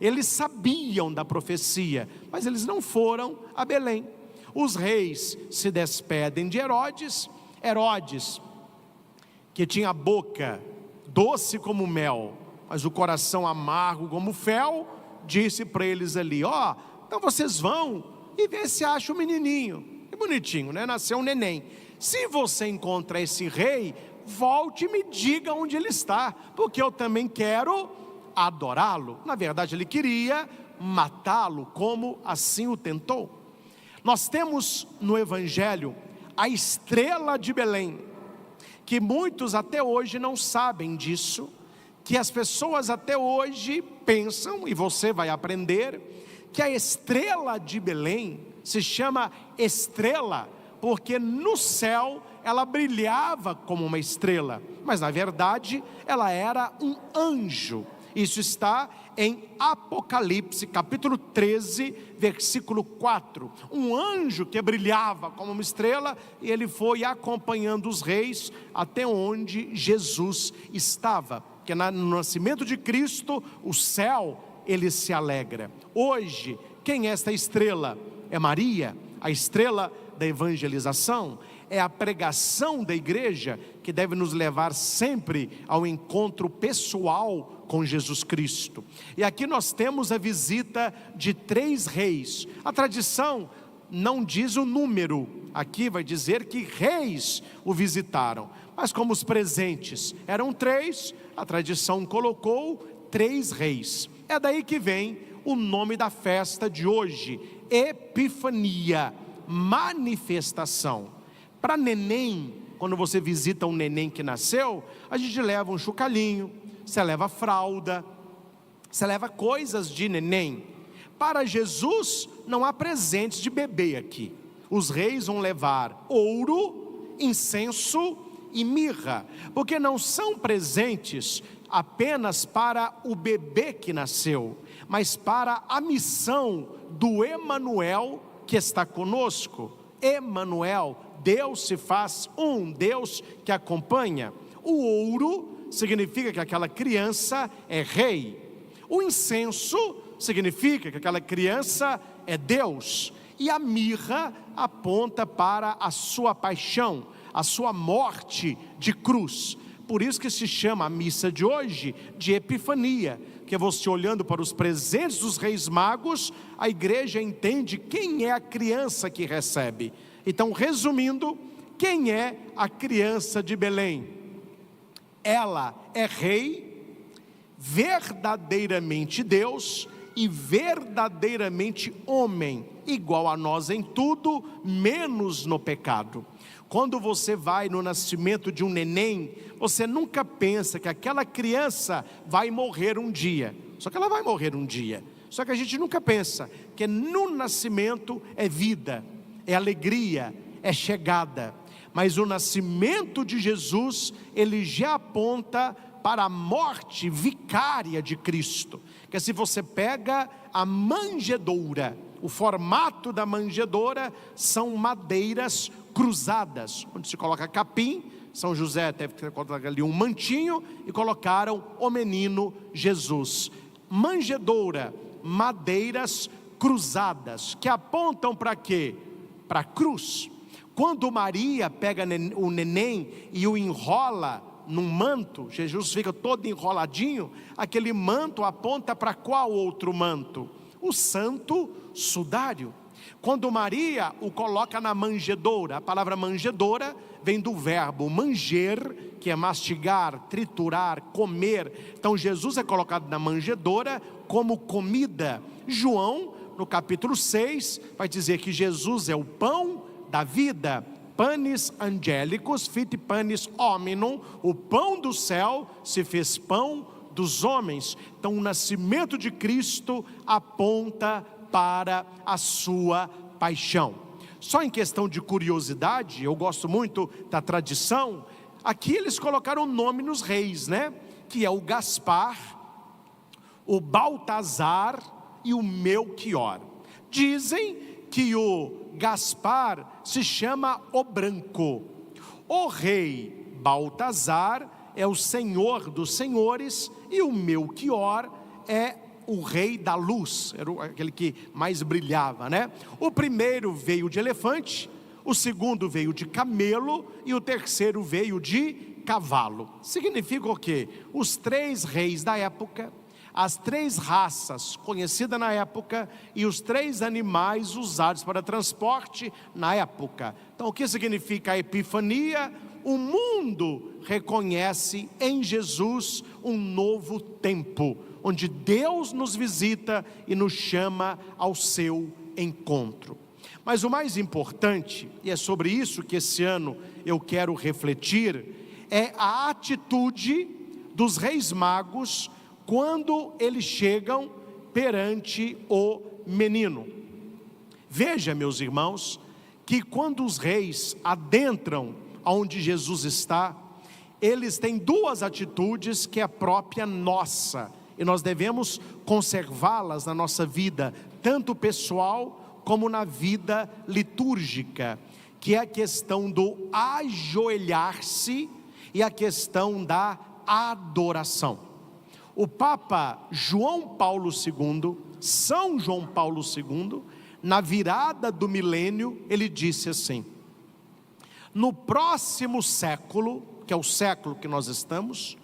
Speaker 1: Eles sabiam da profecia, mas eles não foram a Belém. Os reis se despedem de Herodes. Herodes, que tinha a boca doce como mel, mas o coração amargo como fel, disse para eles ali: então vocês vão e vê se acha o menininho. Que bonitinho, né? Nasceu um neném. Se você encontra esse rei, volte e me diga onde ele está, porque eu também quero adorá-lo. Na verdade, ele queria matá-lo, como assim o tentou. Nós temos no Evangelho a estrela de Belém, que muitos até hoje não sabem disso, que as pessoas até hoje pensam, e você vai aprender, que a estrela de Belém se chama estrela, porque no céu ela brilhava como uma estrela, mas na verdade ela era um anjo. Isso está em Apocalipse, capítulo 13, versículo 4. Um anjo que brilhava como uma estrela, e ele foi acompanhando os reis até onde Jesus estava. Porque no nascimento de Cristo, o céu, ele se alegra. Hoje, quem é esta estrela? É Maria, a estrela da evangelização. É a pregação da igreja que deve nos levar sempre ao encontro pessoal com Jesus Cristo. E aqui nós temos a visita de 3 reis. A tradição não diz o número, aqui vai dizer que reis o visitaram, mas como os presentes eram 3, a tradição colocou 3 reis. É daí que vem o nome da festa de hoje, Epifania, manifestação. Para neném, quando você visita um neném que nasceu, a gente leva um chocalhinho, você leva fralda, você leva coisas de neném. Para Jesus não há presentes de bebê aqui. Os reis vão levar ouro, incenso e mirra, porque não são presentes apenas para o bebê que nasceu, mas para a missão do Emanuel que está conosco. Emanuel, Deus se faz um, Deus que acompanha. O ouro significa que aquela criança é rei. O incenso significa que aquela criança é Deus. E a mirra aponta para a sua paixão, a sua morte de cruz. Por isso que se chama a missa de hoje de Epifania, que você olhando para os presentes dos reis magos, a igreja entende quem é a criança que recebe. Então, resumindo, quem é a criança de Belém? Ela é rei, verdadeiramente Deus e verdadeiramente homem, igual a nós em tudo, menos no pecado. Quando você vai no nascimento de um neném, você nunca pensa que aquela criança vai morrer um dia. Só que ela vai morrer um dia. Só que a gente nunca pensa que no nascimento é vida, é alegria, é chegada. Mas o nascimento de Jesus, ele já aponta para a morte vicária de Cristo. Que se você pega a manjedoura, o formato da manjedoura são madeiras cruzadas, onde se coloca capim. São José teve que colocar ali um mantinho e colocaram o menino Jesus. Manjedoura, madeiras cruzadas, que apontam para quê? Para a cruz. Quando Maria pega o neném e o enrola num manto, Jesus fica todo enroladinho, aquele manto aponta para qual outro manto? O santo sudário. Quando Maria o coloca na manjedoura, a palavra manjedoura vem do verbo manger, que é mastigar, triturar, comer. Então Jesus é colocado na manjedoura como comida. João, no capítulo 6, vai dizer que Jesus é o pão da vida. Panis angelicus fit panis hominum, o pão do céu se fez pão dos homens. Então o nascimento de Cristo aponta para a sua paixão. Só em questão de curiosidade, eu gosto muito da tradição, aqui eles colocaram o nome nos reis, né? Que é o Gaspar, o Baltazar e o Melquior. Dizem que o Gaspar se chama o Branco. O rei Baltazar é o senhor dos senhores e o Melquior é o rei da luz, era aquele que mais brilhava, né? O primeiro veio de elefante, o segundo veio de camelo e o terceiro veio de cavalo. Significa o quê? Os três reis da época, as três raças conhecidas na época e os três animais usados para transporte na época. Então o que significa a epifania? O mundo reconhece em Jesus um novo tempo, onde Deus nos visita e nos chama ao seu encontro. Mas o mais importante, e é sobre isso que esse ano eu quero refletir, é a atitude dos reis magos quando eles chegam perante o menino. Veja, meus irmãos, que quando os reis adentram onde Jesus está, eles têm duas atitudes que é própria nossa, e nós devemos conservá-las na nossa vida, tanto pessoal como na vida litúrgica, que é a questão do ajoelhar-se e a questão da adoração. O Papa João Paulo II, São João Paulo II, na virada do milênio, ele disse assim: no próximo século, que é o século que nós estamos,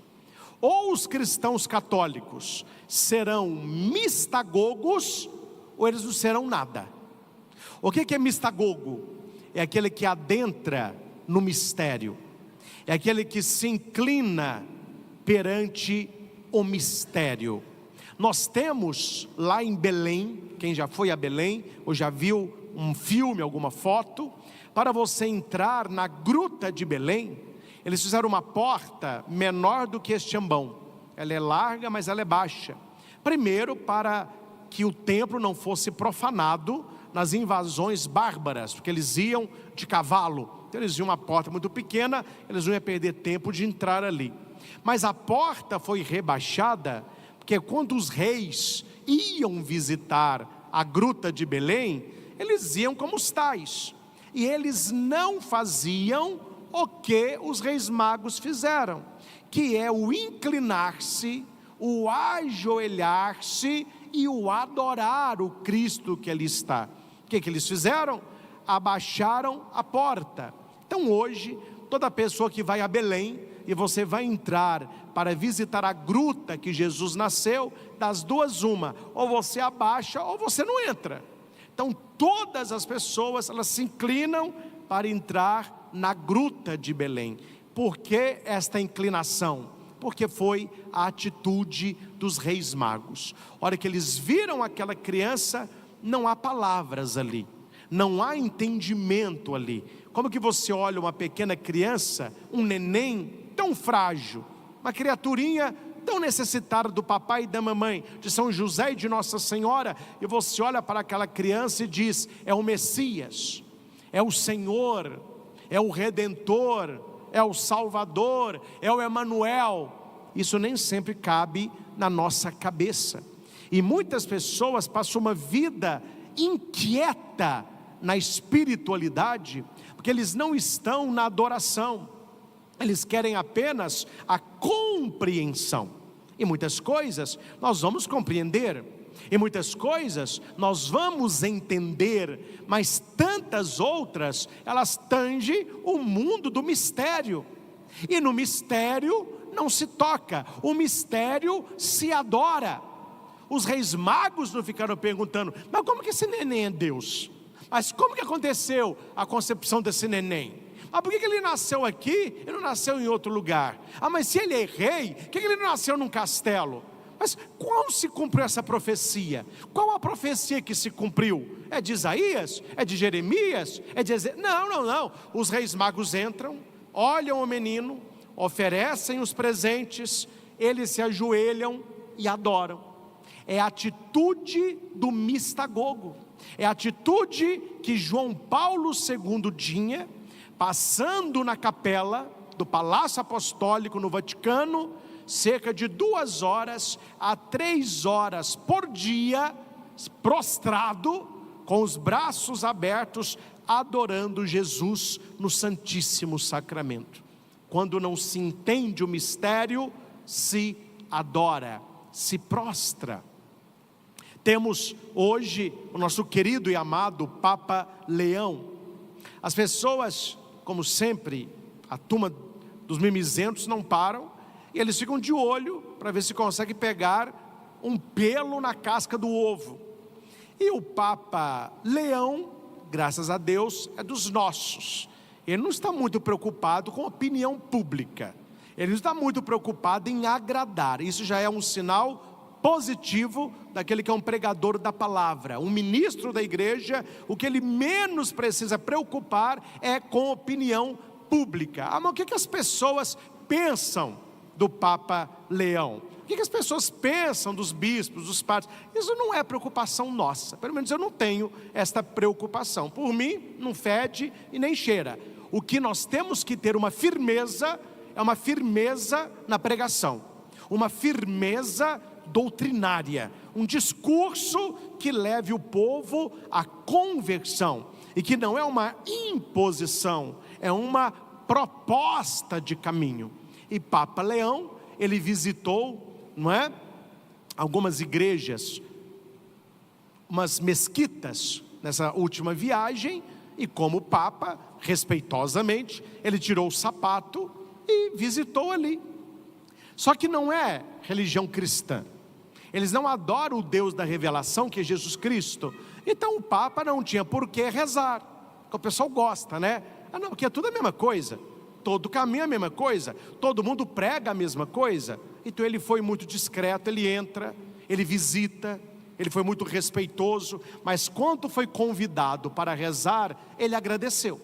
Speaker 1: ou os cristãos católicos serão mistagogos, ou eles não serão nada. O que é mistagogo? É aquele que adentra no mistério, é aquele que se inclina perante o mistério. Nós temos lá em Belém, quem já foi a Belém, ou já viu um filme, alguma foto, para você entrar na gruta de Belém, eles fizeram uma porta menor do que este ambão. Ela é larga, mas ela é baixa. Primeiro, para que o templo não fosse profanado nas invasões bárbaras, porque eles iam de cavalo. Então eles iam uma porta muito pequena, eles não iam perder tempo de entrar ali. Mas a porta foi rebaixada, porque quando os reis iam visitar a gruta de Belém, eles iam como os tais. E eles não faziam o que os reis magos fizeram, que é o inclinar-se, o ajoelhar-se e o adorar o Cristo que ali está. O que eles fizeram? Abaixaram a porta. Então hoje, toda pessoa que vai a Belém, e você vai entrar para visitar a gruta que Jesus nasceu, das duas uma, ou você abaixa ou você não entra. Então todas as pessoas, elas se inclinam para entrar na gruta de Belém. Por que esta inclinação? Porque foi a atitude dos reis magos. A hora que eles viram aquela criança, não há palavras ali, não há entendimento ali. Como que você olha uma pequena criança, um neném tão frágil, uma criaturinha tão necessitada do papai e da mamãe, de São José e de Nossa Senhora, e você olha para aquela criança e diz: é o Messias, é o Senhor, é o Redentor, é o Salvador, é o Emanuel. Isso nem sempre cabe na nossa cabeça, e muitas pessoas passam uma vida inquieta na espiritualidade, porque eles não estão na adoração, eles querem apenas a compreensão. E muitas coisas nós vamos compreender, e muitas coisas nós vamos entender, mas tantas outras, elas tangem o mundo do mistério, e no mistério não se toca, o mistério se adora. Os reis magos não ficaram perguntando: mas como que esse neném é Deus? Mas como que aconteceu a concepção desse neném? Mas por que ele nasceu aqui e não nasceu em outro lugar? Ah, mas se ele é rei, por que ele não nasceu num castelo? Mas qual se cumpriu essa profecia? Qual a profecia que se cumpriu? É de Isaías? É de Jeremias? É de Não. Os reis magos entram, olham o menino, oferecem os presentes, eles se ajoelham e adoram. É a atitude do mistagogo, é a atitude que João Paulo II tinha, passando na capela do Palácio Apostólico no Vaticano, cerca de 2 horas a 3 horas por dia, prostrado, com os braços abertos, adorando Jesus no Santíssimo Sacramento. Quando não se entende o mistério, se adora, se prostra. Temos hoje o nosso querido e amado Papa Leão. As pessoas, como sempre, a turma dos mimizentos não param, e eles ficam de olho para ver se consegue pegar um pelo na casca do ovo. E o Papa Leão, graças a Deus, é dos nossos. Ele não está muito preocupado com a opinião pública. Ele não está muito preocupado em agradar. Isso já é um sinal positivo daquele que é um pregador da palavra. Um ministro da igreja, o que ele menos precisa preocupar é com a opinião pública. Mas o que as pessoas pensam do Papa Leão? O que as pessoas pensam dos bispos, dos padres? Isso não é preocupação nossa. Pelo menos eu não tenho esta preocupação. Por mim, não fede e nem cheira. O que nós temos que ter uma firmeza, é uma firmeza na pregação. Uma firmeza doutrinária. Um discurso que leve o povo à conversão. E que não é uma imposição, é uma proposta de caminho. E Papa Leão, ele visitou, não é, algumas igrejas, umas mesquitas nessa última viagem, e como Papa, respeitosamente, ele tirou o sapato e visitou ali. Só que não é religião cristã. Eles não adoram o Deus da revelação, que é Jesus Cristo. Então o Papa não tinha por que rezar, porque o pessoal gosta, né? Não, porque é tudo a mesma coisa. Todo caminho é a mesma coisa, todo mundo prega a mesma coisa. Então ele foi muito discreto, ele entra, ele visita, ele foi muito respeitoso, mas quando foi convidado para rezar, ele agradeceu.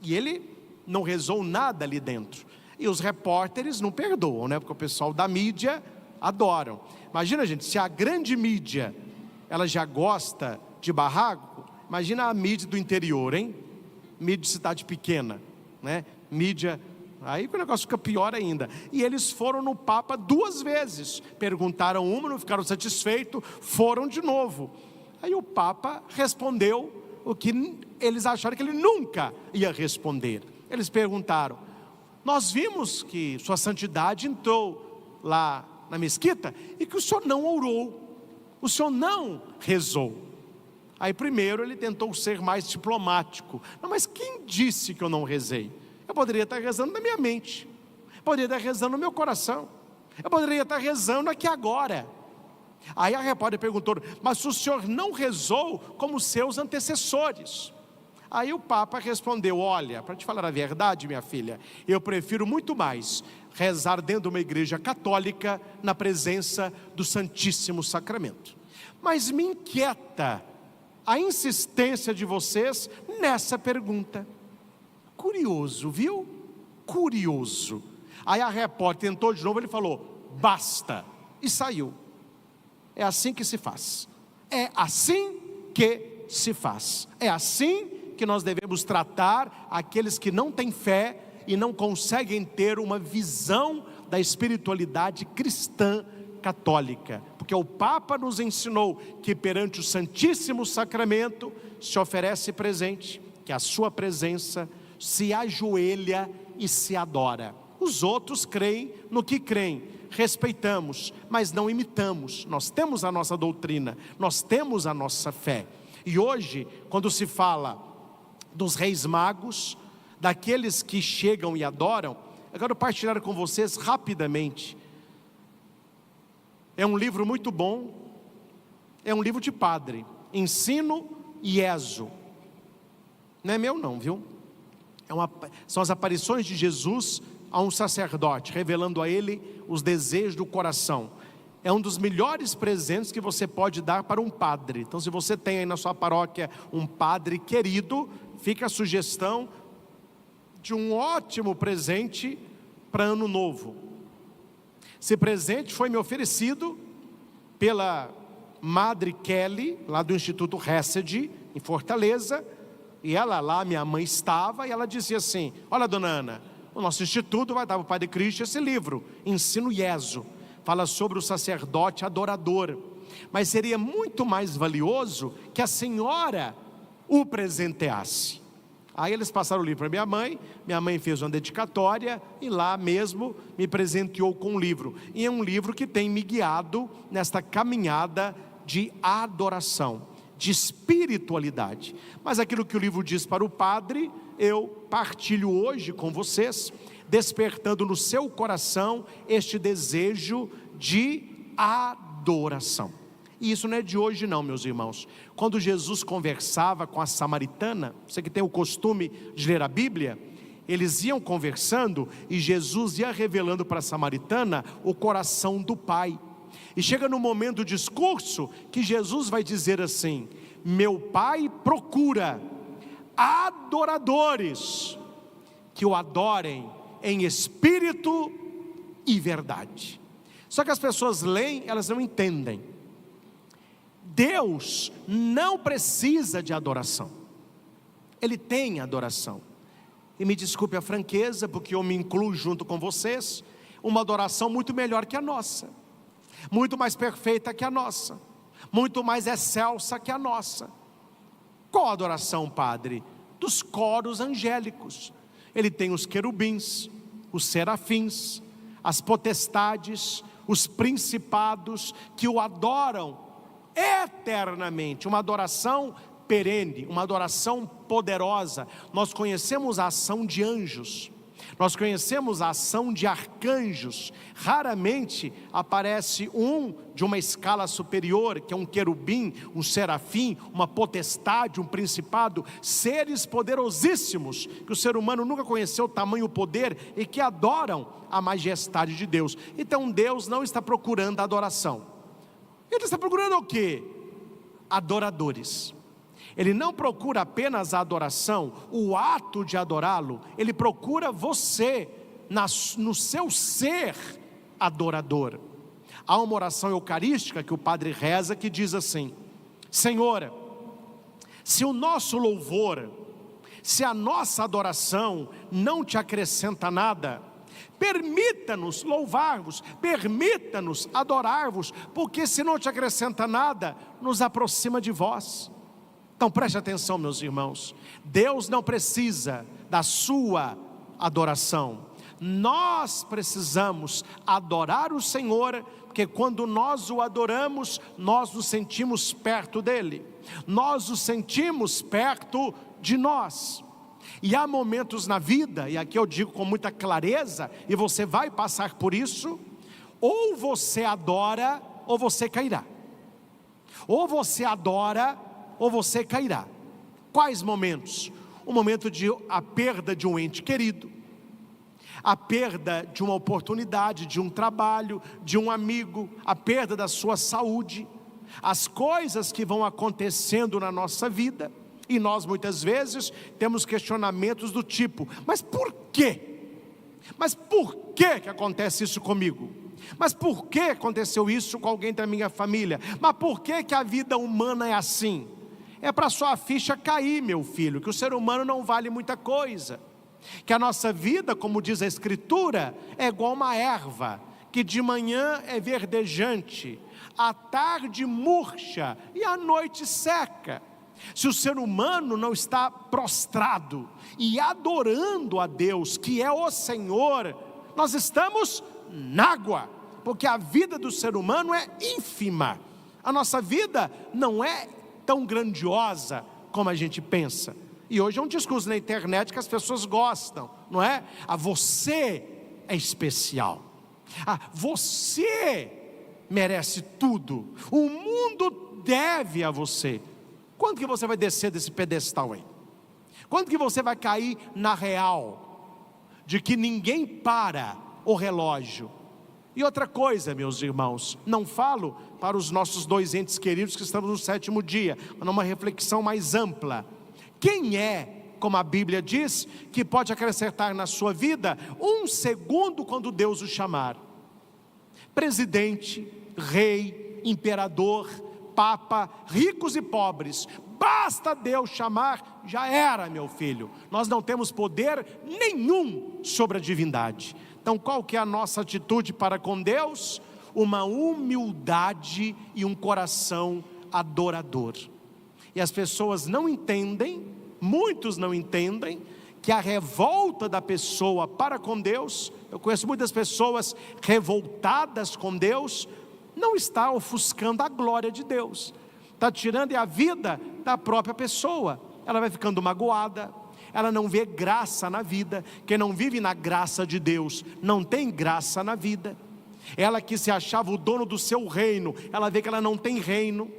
Speaker 1: E ele não rezou nada ali dentro. E os repórteres não perdoam, né? Porque o pessoal da mídia adoram. Imagina, gente, se a grande mídia, ela já gosta de barraco, imagina a mídia do interior, hein? Mídia de cidade pequena, né? Mídia, aí o negócio fica pior ainda. E eles foram no Papa 2 vezes, perguntaram uma, não ficaram satisfeitos, foram de novo. Aí o Papa respondeu o que eles acharam que ele nunca ia responder. Eles perguntaram: nós vimos que sua santidade entrou lá na mesquita e que o senhor não orou, o senhor não rezou. Aí primeiro ele tentou ser mais diplomático. Não, mas quem disse que eu não rezei? Eu poderia estar rezando na minha mente, poderia estar rezando no meu coração, eu poderia estar rezando aqui agora. Aí a repórter perguntou: mas o senhor não rezou como seus antecessores? Aí o Papa respondeu: olha, para te falar a verdade, minha filha, eu prefiro muito mais rezar dentro de uma igreja católica, na presença do Santíssimo Sacramento. Mas me inquieta a insistência de vocês nessa pergunta. Curioso, viu? Curioso. Aí a repórter tentou de novo, ele falou: basta, e saiu. É assim que se faz. É assim que se faz. É assim que nós devemos tratar aqueles que não têm fé e não conseguem ter uma visão da espiritualidade cristã católica. Porque o Papa nos ensinou que perante o Santíssimo Sacramento se oferece presente, que a sua presença se ajoelha e se adora. Os outros creem no que creem, respeitamos, mas não imitamos. Nós temos a nossa doutrina, nós temos a nossa fé. E hoje, quando se fala dos reis magos, daqueles que chegam e adoram, eu quero partilhar com vocês rapidamente. É um livro muito bom, é um livro de padre, Ensino e Ezo. Não é meu não, viu? São as aparições de Jesus a um sacerdote, revelando a ele os desejos do coração. É um dos melhores presentes que você pode dar para um padre. Então, se você tem aí na sua paróquia um padre querido, fica a sugestão de um ótimo presente para ano novo. Esse presente foi me oferecido pela Madre Kelly, lá do Instituto Hesed, em Fortaleza. E ela lá, minha mãe estava, e ela dizia assim: olha, dona Ana, o nosso instituto vai dar para o Padre Cristo esse livro, Ensino IESO, fala sobre o sacerdote adorador. Mas seria muito mais valioso que a senhora o presenteasse. Aí eles passaram o livro para minha mãe fez uma dedicatória e lá mesmo me presenteou com um livro. E é um livro que tem me guiado nesta caminhada de adoração, de espiritualidade. Mas aquilo que o livro diz para o padre, eu partilho hoje com vocês, despertando no seu coração este desejo de adoração. E isso não é de hoje não, meus irmãos. Quando Jesus conversava com a samaritana, você que tem o costume de ler a Bíblia, eles iam conversando e Jesus ia revelando para a samaritana o coração do Pai. E chega no momento do discurso que Jesus vai dizer assim: meu Pai procura adoradores que o adorem em espírito e verdade. Só que as pessoas leem, elas não entendem. Deus não precisa de adoração, Ele tem adoração. E me desculpe a franqueza, porque eu me incluo junto com vocês, uma adoração muito melhor que a nossa, muito mais perfeita que a nossa, muito mais excelsa que a nossa. Qual a adoração, Padre? Dos coros angélicos. Ele tem os querubins, os serafins, as potestades, os principados que o adoram eternamente, uma adoração perene, uma adoração poderosa. Nós conhecemos a ação de anjos, nós conhecemos a ação de arcanjos. Raramente aparece um de uma escala superior, que é um querubim, um serafim, uma potestade, um principado, seres poderosíssimos, que o ser humano nunca conheceu tamanho poder e que adoram a majestade de Deus. Então Deus não está procurando adoração. Ele está procurando o quê? Adoradores. Ele não procura apenas a adoração, o ato de adorá-lo. Ele procura você, no seu ser adorador. Há uma oração eucarística que o padre reza que diz assim: Senhor, se o nosso louvor, se a nossa adoração não te acrescenta nada, permita-nos louvar-vos, permita-nos adorar-vos, porque se não te acrescenta nada, nos aproxima de vós. Então preste atenção, meus irmãos, Deus não precisa da sua adoração, nós precisamos adorar o Senhor, porque quando nós o adoramos, nós nos sentimos perto dele, nós nos sentimos perto de nós. E há momentos na vida, e aqui eu digo com muita clareza, e você vai passar por isso: ou você adora, ou você cairá. Ou você adora, ou você cairá. Quais momentos? O momento de a perda de um ente querido, a perda de uma oportunidade, de um trabalho, de um amigo, a perda da sua saúde, as coisas que vão acontecendo na nossa vida. E nós muitas vezes temos questionamentos do tipo: mas por quê? Mas por que que acontece isso comigo? Mas por que aconteceu isso com alguém da minha família? Mas por que que a vida humana é assim? É para sua ficha cair, meu filho, que o ser humano não vale muita coisa, que a nossa vida, como diz a Escritura, é igual uma erva, que de manhã é verdejante, à tarde murcha e à noite seca. Se o ser humano não está prostrado e adorando a Deus, que é o Senhor, nós estamos na água, porque a vida do ser humano é ínfima. A nossa vida não é tão grandiosa como a gente pensa. E hoje é um discurso na internet que as pessoas gostam, não é? Você é especial, você merece tudo, o mundo deve a você. Quando que você vai descer desse pedestal aí? Quando que você vai cair na real de que ninguém para o relógio? E outra coisa, meus irmãos, não falo para os nossos dois entes queridos que estamos no 7º dia, mas numa reflexão mais ampla. Quem é, como a Bíblia diz, que pode acrescentar na sua vida um segundo quando Deus o chamar? Presidente, rei, imperador, papa, ricos e pobres, basta Deus chamar, já era, meu filho. Nós não temos poder nenhum sobre a divindade. Então qual que é a nossa atitude para com Deus? Uma humildade e um coração adorador. E as pessoas não entendem, muitos não entendem, que a revolta da pessoa para com Deus, eu conheço muitas pessoas revoltadas com Deus, não está ofuscando a glória de Deus, está tirando a vida da própria pessoa. Ela vai ficando magoada, ela não vê graça na vida. Quem não vive na graça de Deus, não tem graça na vida. Ela que se achava o dono do seu reino, ela vê que ela não tem reino.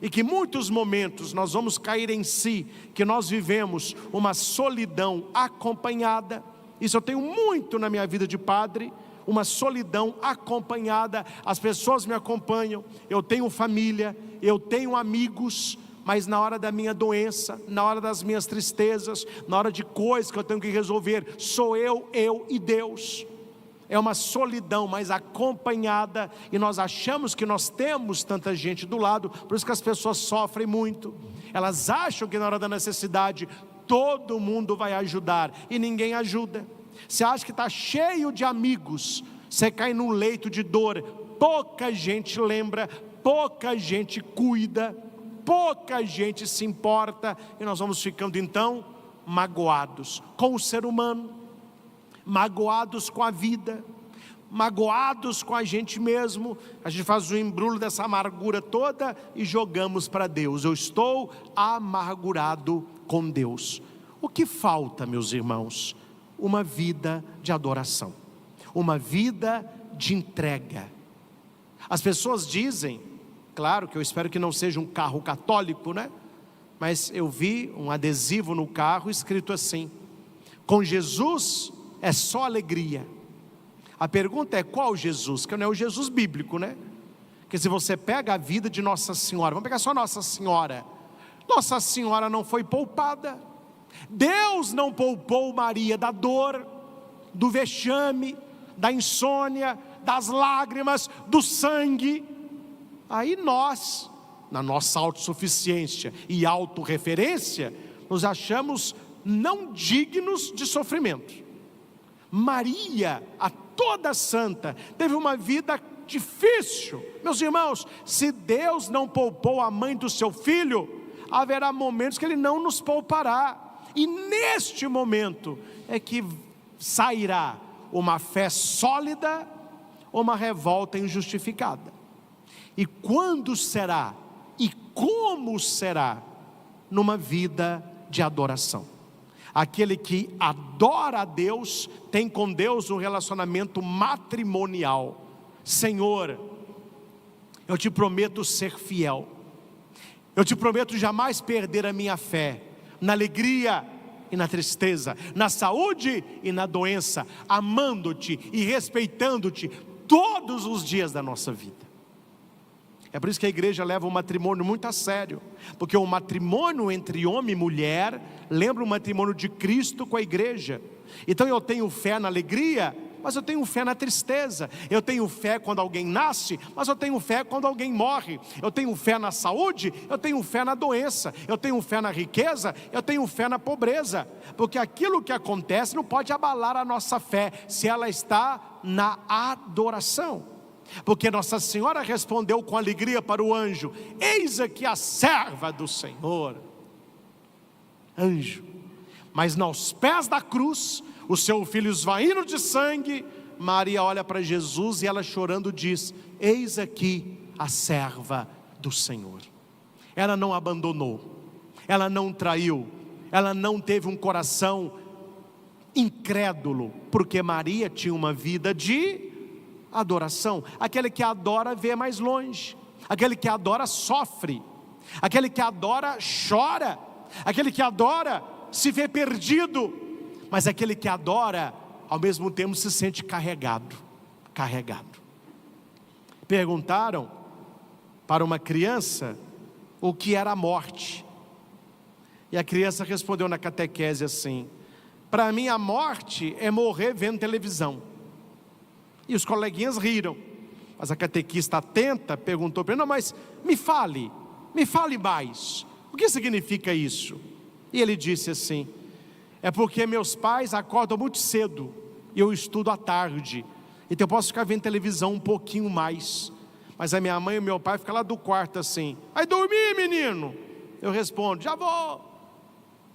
Speaker 1: E que em muitos momentos nós vamos cair em si, que nós vivemos uma solidão acompanhada. Isso eu tenho muito na minha vida de padre, uma solidão acompanhada. As pessoas me acompanham, eu tenho família, eu tenho amigos, mas na hora da minha doença, na hora das minhas tristezas, na hora de coisas que eu tenho que resolver, sou eu e Deus. É uma solidão, mas acompanhada, e nós achamos que nós temos tanta gente do lado, por isso que as pessoas sofrem muito. Elas acham que na hora da necessidade todo mundo vai ajudar, e ninguém ajuda. Você acha que está cheio de amigos, você cai num leito de dor, pouca gente lembra, pouca gente cuida, pouca gente se importa, e nós vamos ficando então magoados com o ser humano, magoados com a vida, magoados com a gente mesmo. A gente faz o embrulho dessa amargura toda e jogamos para Deus. Eu estou amargurado com Deus. O que falta, meus irmãos? Uma vida de adoração, uma vida de entrega. As pessoas dizem, claro que eu espero que não seja um carro católico, né? Mas eu vi um adesivo no carro escrito assim: com Jesus é só alegria. A pergunta é: qual Jesus? Que não é o Jesus bíblico, né? Porque se você pega a vida de Nossa Senhora, vamos pegar só Nossa Senhora. Nossa Senhora não foi poupada. Deus não poupou Maria da dor, do vexame, da insônia, das lágrimas, do sangue. Aí nós, na nossa autossuficiência e autorreferência, nos achamos não dignos de sofrimento. Maria, a toda santa, teve uma vida difícil. Meus irmãos, se Deus não poupou a mãe do seu filho, haverá momentos que Ele não nos poupará. E neste momento é que sairá uma fé sólida ou uma revolta injustificada. E quando será? E como será? Numa vida de adoração. Aquele que adora a Deus, tem com Deus um relacionamento matrimonial. Senhor, eu te prometo ser fiel. Eu te prometo jamais perder a minha fé, na alegria e na tristeza, na saúde e na doença, amando-te e respeitando-te todos os dias da nossa vida. É por isso que a igreja leva o matrimônio muito a sério, porque o matrimônio entre homem e mulher lembra o matrimônio de Cristo com a igreja. Então eu tenho fé na alegria, mas eu tenho fé na tristeza. Eu tenho fé quando alguém nasce, mas eu tenho fé quando alguém morre. Eu tenho fé na saúde, eu tenho fé na doença. Eu tenho fé na riqueza, eu tenho fé na pobreza. Porque aquilo que acontece não pode abalar a nossa fé, se ela está na adoração. Porque Nossa Senhora respondeu com alegria para o anjo: eis aqui a serva do Senhor. Anjo, mas nos pés da cruz, o seu filho esvaindo de sangue, Maria olha para Jesus e ela chorando diz: eis aqui a serva do Senhor. Ela não abandonou, ela não traiu, ela não teve um coração incrédulo, porque Maria tinha uma vida de adoração. Aquele que adora vê mais longe, aquele que adora sofre, aquele que adora chora, aquele que adora se vê perdido, mas aquele que adora ao mesmo tempo se sente carregado. Perguntaram para uma criança o que era a morte, e a criança respondeu na catequese assim: para mim a morte é morrer vendo televisão. E os coleguinhas riram, mas a catequista atenta perguntou para ele: não, mas me fale mais, O que significa isso? E ele disse assim: é porque meus pais acordam muito cedo e eu estudo à tarde, então eu posso ficar vendo televisão um pouquinho mais. Mas a minha mãe e o meu pai ficam lá do quarto assim: vai dormir, menino? Eu respondo: já vou.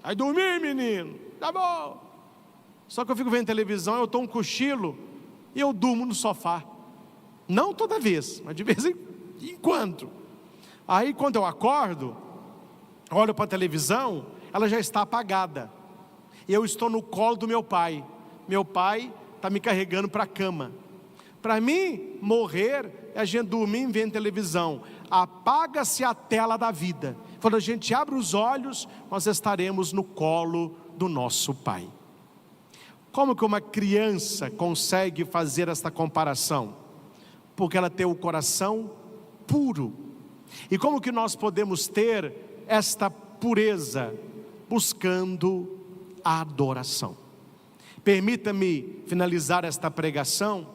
Speaker 1: Vai dormir, menino? Já vou. Só que eu fico vendo televisão, eu dou um cochilo e eu durmo no sofá. Não toda vez, mas de vez em quando. Aí quando eu acordo, olho para a televisão, ela já está apagada. Eu estou no colo do meu pai. Meu pai está me carregando para a cama. Para mim, morrer é a gente dormir vendo televisão. Apaga-se a tela da vida. Quando a gente abre os olhos, nós estaremos no colo do nosso pai. Como que uma criança consegue fazer esta comparação? Porque ela tem o coração puro. E como que nós podemos ter esta pureza? Buscando a adoração. Permita-me finalizar esta pregação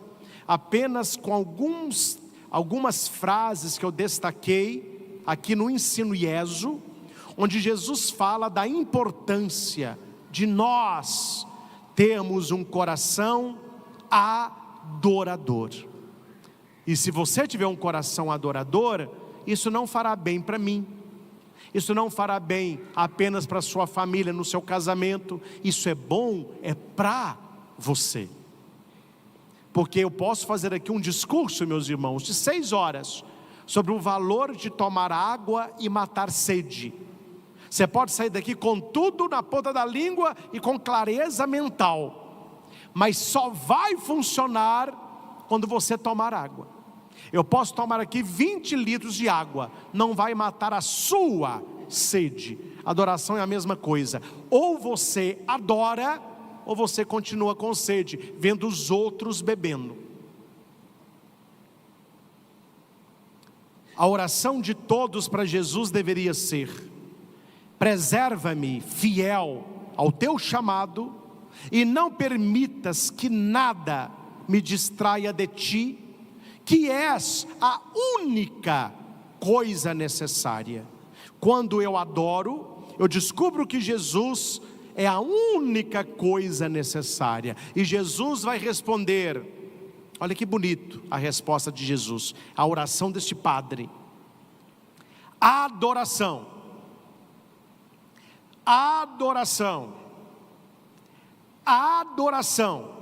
Speaker 1: apenas com algumas frases que eu destaquei aqui no Ensino IESO, onde Jesus fala da importância de nós termos um coração adorador. E se você tiver um coração adorador, isso não fará bem para mim. Isso não fará bem apenas para a sua família, no seu casamento. Isso é bom, é para você. Porque eu posso fazer aqui um discurso, meus irmãos, de 6 horas, sobre o valor de tomar água e matar sede. Você pode sair daqui com tudo na ponta da língua e com clareza mental, mas só vai funcionar quando você tomar água. Eu posso tomar aqui 20 litros de água, não vai matar a sua sede. Adoração é a mesma coisa. Ou você adora, ou você continua com sede, vendo os outros bebendo. A oração de todos para Jesus deveria ser: preserva-me fiel ao teu chamado, e não permitas que nada me distraia de ti, que és a única coisa necessária. Quando eu adoro, eu descubro que Jesus é a única coisa necessária. E Jesus vai responder. Olha que bonito a resposta de Jesus, a oração deste padre: adoração, adoração, adoração.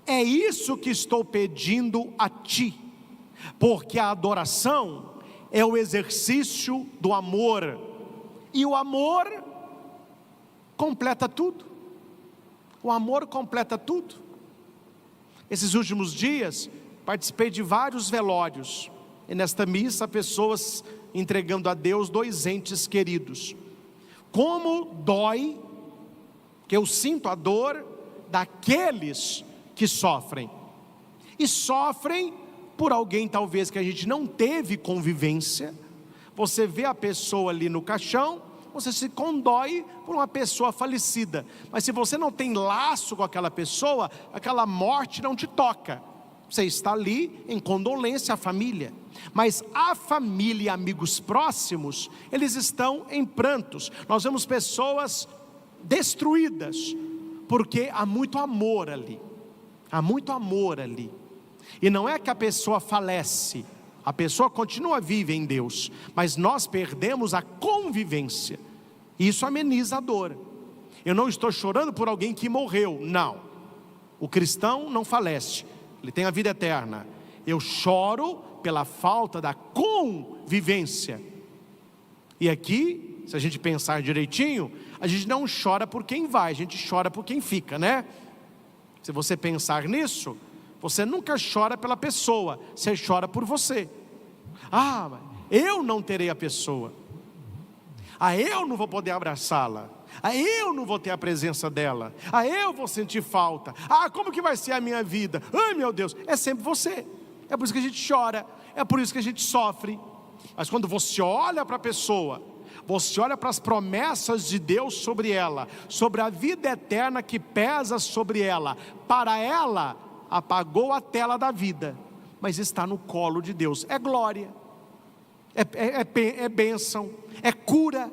Speaker 1: É isso que estou pedindo a ti, porque a adoração é o exercício do amor, e o amor completa tudo. O amor completa tudo. Esses últimos dias, participei de vários velórios, e nesta missa, pessoas entregando a Deus 2 entes queridos. Como dói, que eu sinto a dor daqueles que sofrem, e sofrem por alguém talvez que a gente não teve convivência. Você vê a pessoa ali no caixão, você se condói por uma pessoa falecida, mas se você não tem laço com aquela pessoa, aquela morte não te toca. Você está ali em condolência à família, mas a família e amigos próximos, eles estão em prantos. Nós vemos pessoas destruídas, porque há muito amor ali. Há muito amor ali. E não é que a pessoa falece, a pessoa continua viva em Deus, mas nós perdemos a convivência. Isso ameniza a dor. Eu não estou chorando por alguém que morreu, não. O cristão não falece, ele tem a vida eterna. Eu choro pela falta da convivência. E aqui, se a gente pensar direitinho, a gente não chora por quem vai, a gente chora por quem fica, né? Se você pensar nisso, você nunca chora pela pessoa, você chora por você. Ah, eu não terei a pessoa. Ah, eu não vou poder abraçá-la. Ah, eu não vou ter a presença dela. Ah, eu vou sentir falta. Ah, como que vai ser a minha vida? Ai, meu Deus, é sempre você. É por isso que a gente chora, é por isso que a gente sofre. Mas quando você olha para a pessoa, você olha para as promessas de Deus sobre ela, sobre a vida eterna que pesa sobre ela. Para ela, apagou a tela da vida, mas está no colo de Deus. É glória. é bênção, é cura.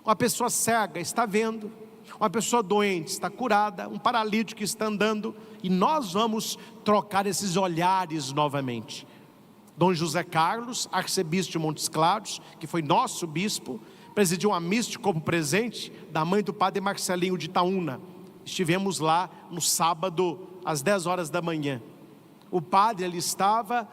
Speaker 1: Uma pessoa cega está vendo, uma pessoa doente está curada, um paralítico está andando, e nós vamos trocar esses olhares novamente. Dom José Carlos, arcebispo de Montes Claros, que foi nosso bispo, presidiu uma missa como presente da mãe do padre Marcelinho de Itaúna. Estivemos lá no sábado às 10 horas da manhã. O padre ali estava,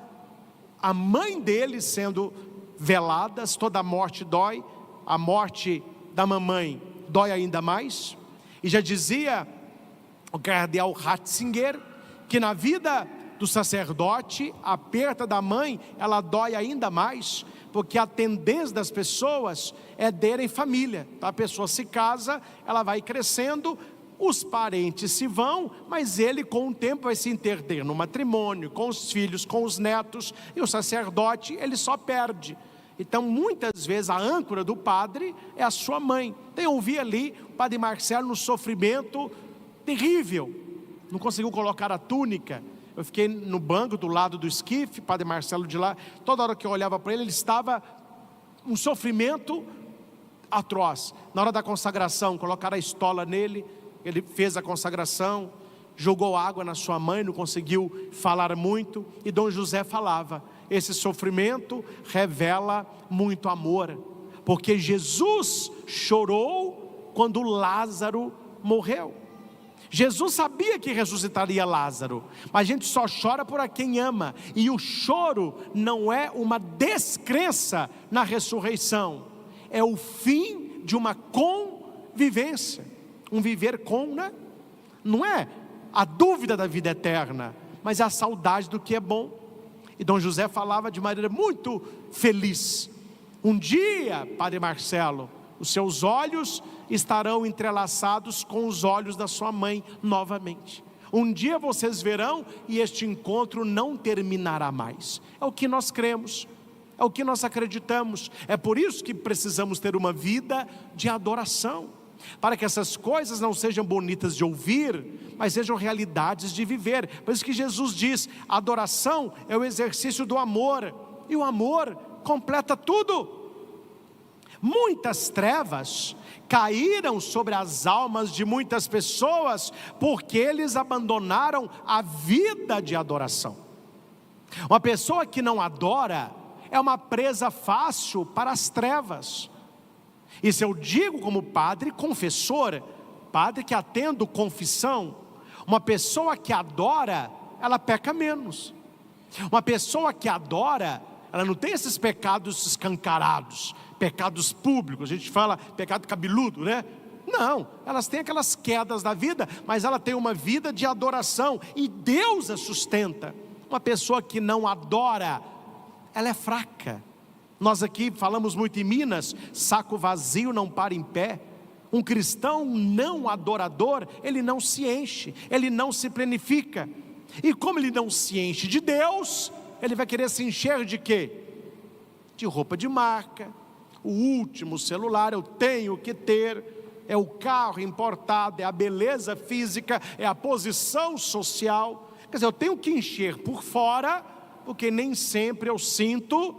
Speaker 1: a mãe dele sendo veladas. Toda a morte dói, a morte da mamãe dói ainda mais. E já dizia o cardeal Ratzinger que na vida do sacerdote a perda da mãe, ela dói ainda mais, porque a tendência das pessoas é terem família. Então a pessoa se casa, ela vai crescendo, os parentes se vão, mas ele com o tempo vai se interter no matrimônio, com os filhos, com os netos, e o sacerdote ele só perde. Então muitas vezes a âncora do padre é a sua mãe. Então eu vi ali o padre Marcelo no sofrimento terrível, não conseguiu colocar a túnica. Eu fiquei no banco do lado do esquife, padre Marcelo de lá, toda hora que eu olhava para ele, ele estava um sofrimento atroz. Na hora da consagração, colocaram a estola nele, ele fez a consagração, jogou água na sua mãe, não conseguiu falar muito, e Dom José falava, esse sofrimento revela muito amor, porque Jesus chorou quando Lázaro morreu. Jesus sabia que ressuscitaria Lázaro, mas a gente só chora por quem ama, e o choro não é uma descrença na ressurreição, é o fim de uma convivência, um viver com, né? Não é a dúvida da vida eterna, mas é a saudade do que é bom. E Dom José falava de maneira muito feliz, um dia, padre Marcelo, os seus olhos estarão entrelaçados com os olhos da sua mãe novamente. Um dia vocês verão e este encontro não terminará mais. É o que nós cremos, é o que nós acreditamos. É por isso que precisamos ter uma vida de adoração, para que essas coisas não sejam bonitas de ouvir, mas sejam realidades de viver. Por isso que Jesus diz, a adoração é o exercício do amor, e o amor completa tudo. Muitas trevas caíram sobre as almas de muitas pessoas, porque eles abandonaram a vida de adoração. Uma pessoa que não adora, é uma presa fácil para as trevas. Isso eu digo como padre confessor, padre que atendo confissão. Uma pessoa que adora, ela peca menos. Uma pessoa que adora, ela não tem esses pecados escancarados, pecados públicos. A gente fala pecado cabeludo, né? Não, elas têm aquelas quedas da vida, mas ela tem uma vida de adoração, e Deus a sustenta. Uma pessoa que não adora, ela é fraca. Nós aqui falamos muito em Minas, saco vazio não para em pé. Um cristão não adorador, ele não se enche, ele não se plenifica. E como ele não se enche de Deus, ele vai querer se encher de quê? De roupa de marca, o último celular, eu tenho que ter, é o carro importado, é a beleza física, é a posição social. Quer dizer, eu tenho que encher por fora, porque nem sempre eu sinto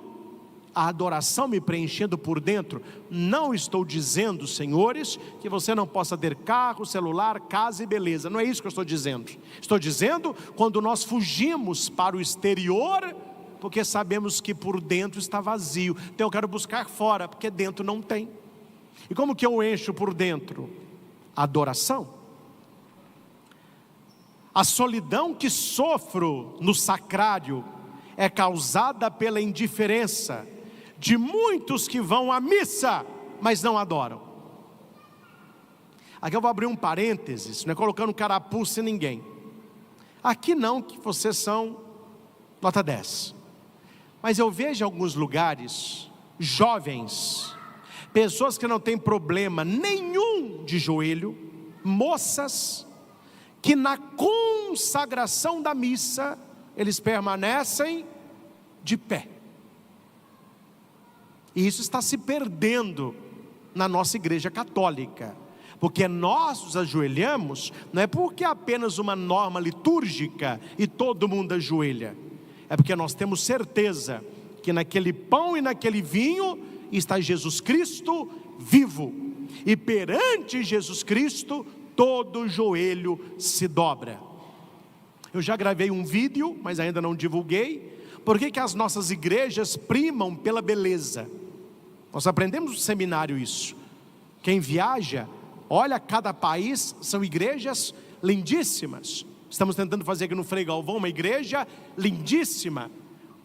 Speaker 1: a adoração me preenchendo por dentro. Não estou dizendo, senhores, que você não possa ter carro, celular, casa e beleza. Não é isso que eu estou dizendo. Estou dizendo quando nós fugimos para o exterior, porque sabemos que por dentro está vazio. Então eu quero buscar fora, porque dentro não tem. E como que eu encho por dentro? Adoração. A solidão que sofro no sacrário é causada pela indiferença de muitos que vão à missa, mas não adoram. Aqui eu vou abrir um parênteses, não é colocando carapuça em ninguém. Aqui não, que vocês são nota 10. Mas eu vejo em alguns lugares, jovens, pessoas que não têm problema nenhum de joelho, moças, que na consagração da missa, eles permanecem de pé. E isso está se perdendo na nossa igreja católica, porque nós nos ajoelhamos, não é porque é apenas uma norma litúrgica e todo mundo ajoelha, é porque nós temos certeza que naquele pão e naquele vinho está Jesus Cristo vivo, e perante Jesus Cristo todo joelho se dobra. Eu já gravei um vídeo, mas ainda não divulguei. Por que as nossas igrejas primam pela beleza? Nós aprendemos no seminário isso. Quem viaja, olha cada país, são igrejas lindíssimas. Estamos tentando fazer aqui no Frei Galvão uma igreja lindíssima.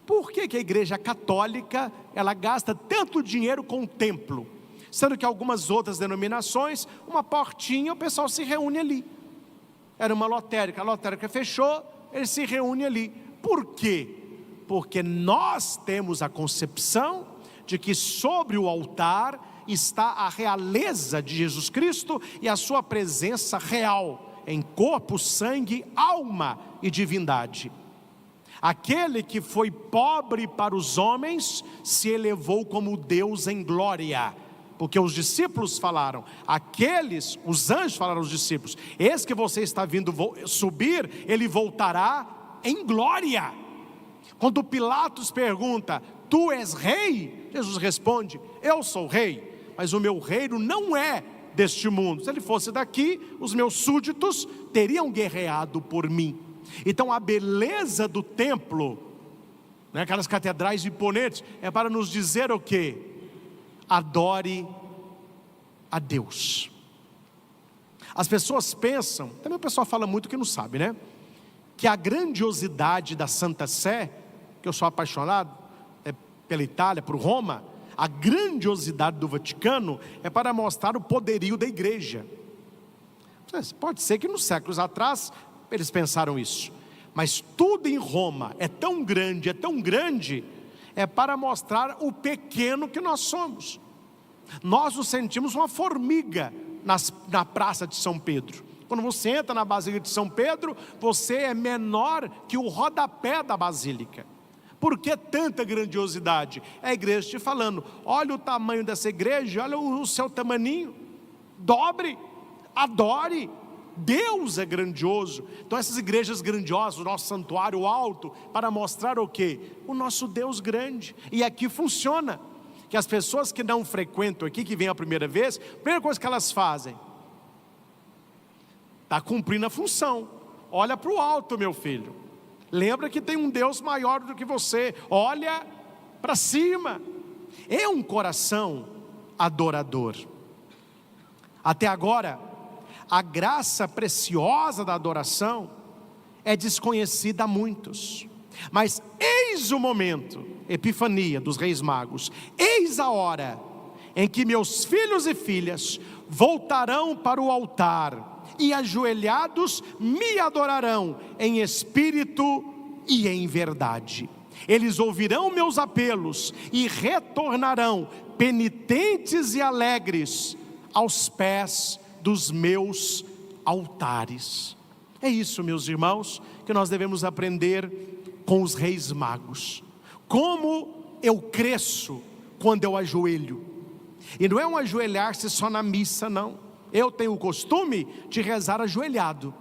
Speaker 1: Por que a igreja católica, ela gasta tanto dinheiro com o templo? Sendo que algumas outras denominações, uma portinha, o pessoal se reúne ali. Era uma lotérica, a lotérica fechou, eles se reúnem ali. Por quê? Porque nós temos a concepção de que sobre o altar está a realeza de Jesus Cristo e a sua presença real, em corpo, sangue, alma e divindade. Aquele que foi pobre para os homens, se elevou como Deus em glória. Porque os discípulos falaram, os anjos falaram aos discípulos, esse que você está vindo subir, ele voltará em glória. Quando Pilatos pergunta, tu és rei? Jesus responde, eu sou rei, mas o meu reino não é deste mundo. Se ele fosse daqui, os meus súditos teriam guerreado por mim. Então a beleza do templo, né, aquelas catedrais imponentes, é para nos dizer o quê? Adore a Deus. As pessoas pensam, também o pessoal fala muito que não sabe, né? Que a grandiosidade da Santa Sé, que eu sou apaixonado pela Itália, por Roma, a grandiosidade do Vaticano é para mostrar o poderio da igreja. Pode ser que nos séculos atrás eles pensaram isso, mas tudo em Roma é tão grande, é para mostrar o pequeno que nós somos. Nós nos sentimos uma formiga na praça de São Pedro. Quando você entra na Basílica de São Pedro, você é menor que o rodapé da Basílica. Por que tanta grandiosidade? É a igreja te falando, olha o tamanho dessa igreja, olha o seu tamaninho, dobre, adore, Deus é grandioso. Então essas igrejas grandiosas, o nosso santuário alto, para mostrar o quê? O nosso Deus grande. E aqui funciona, que as pessoas que não frequentam aqui, que vêm a primeira vez, a primeira coisa que elas fazem, está cumprindo a função, olha para o alto, meu filho, lembra que tem um Deus maior do que você, olha para cima, é um coração adorador. Até agora, a graça preciosa da adoração é desconhecida a muitos, mas eis o momento, Epifania dos Reis Magos, eis a hora em que meus filhos e filhas voltarão para o altar e ajoelhados me adorarão em espírito e em verdade. Eles ouvirão meus apelos e retornarão penitentes e alegres aos pés dos meus altares. É isso, meus irmãos, que nós devemos aprender com os Reis Magos. Como eu cresço quando eu ajoelho. E não é um ajoelhar-se só na missa, não. Eu tenho o costume de rezar ajoelhado.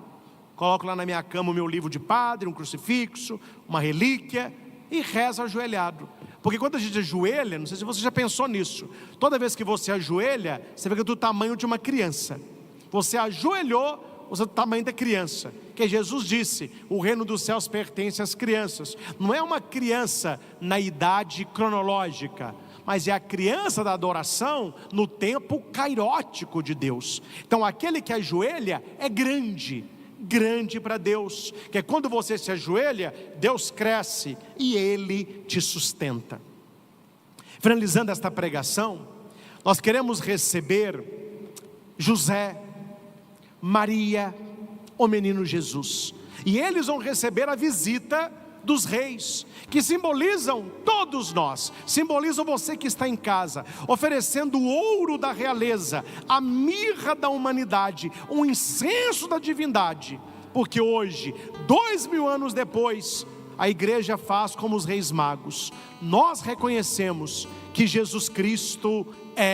Speaker 1: Coloco lá na minha cama o meu livro de padre, um crucifixo, uma relíquia, e rezo ajoelhado. Porque quando a gente ajoelha, não sei se você já pensou nisso, toda vez que você ajoelha, você fica do tamanho de uma criança. Você ajoelhou, você é do tamanho da criança. Que Jesus disse, o reino dos céus pertence às crianças. Não é uma criança na idade cronológica, mas é a criança da adoração no tempo cairótico de Deus. Então aquele que ajoelha é grande para Deus, que é quando você se ajoelha, Deus cresce e Ele te sustenta. Finalizando esta pregação, nós queremos receber José, Maria, o menino Jesus, e eles vão receber a visita dos reis, que simbolizam todos nós, simbolizam você que está em casa, oferecendo o ouro da realeza, a mirra da humanidade, um incenso da divindade, porque hoje, 2000 anos depois, a igreja faz como os Reis Magos, nós reconhecemos que Jesus Cristo é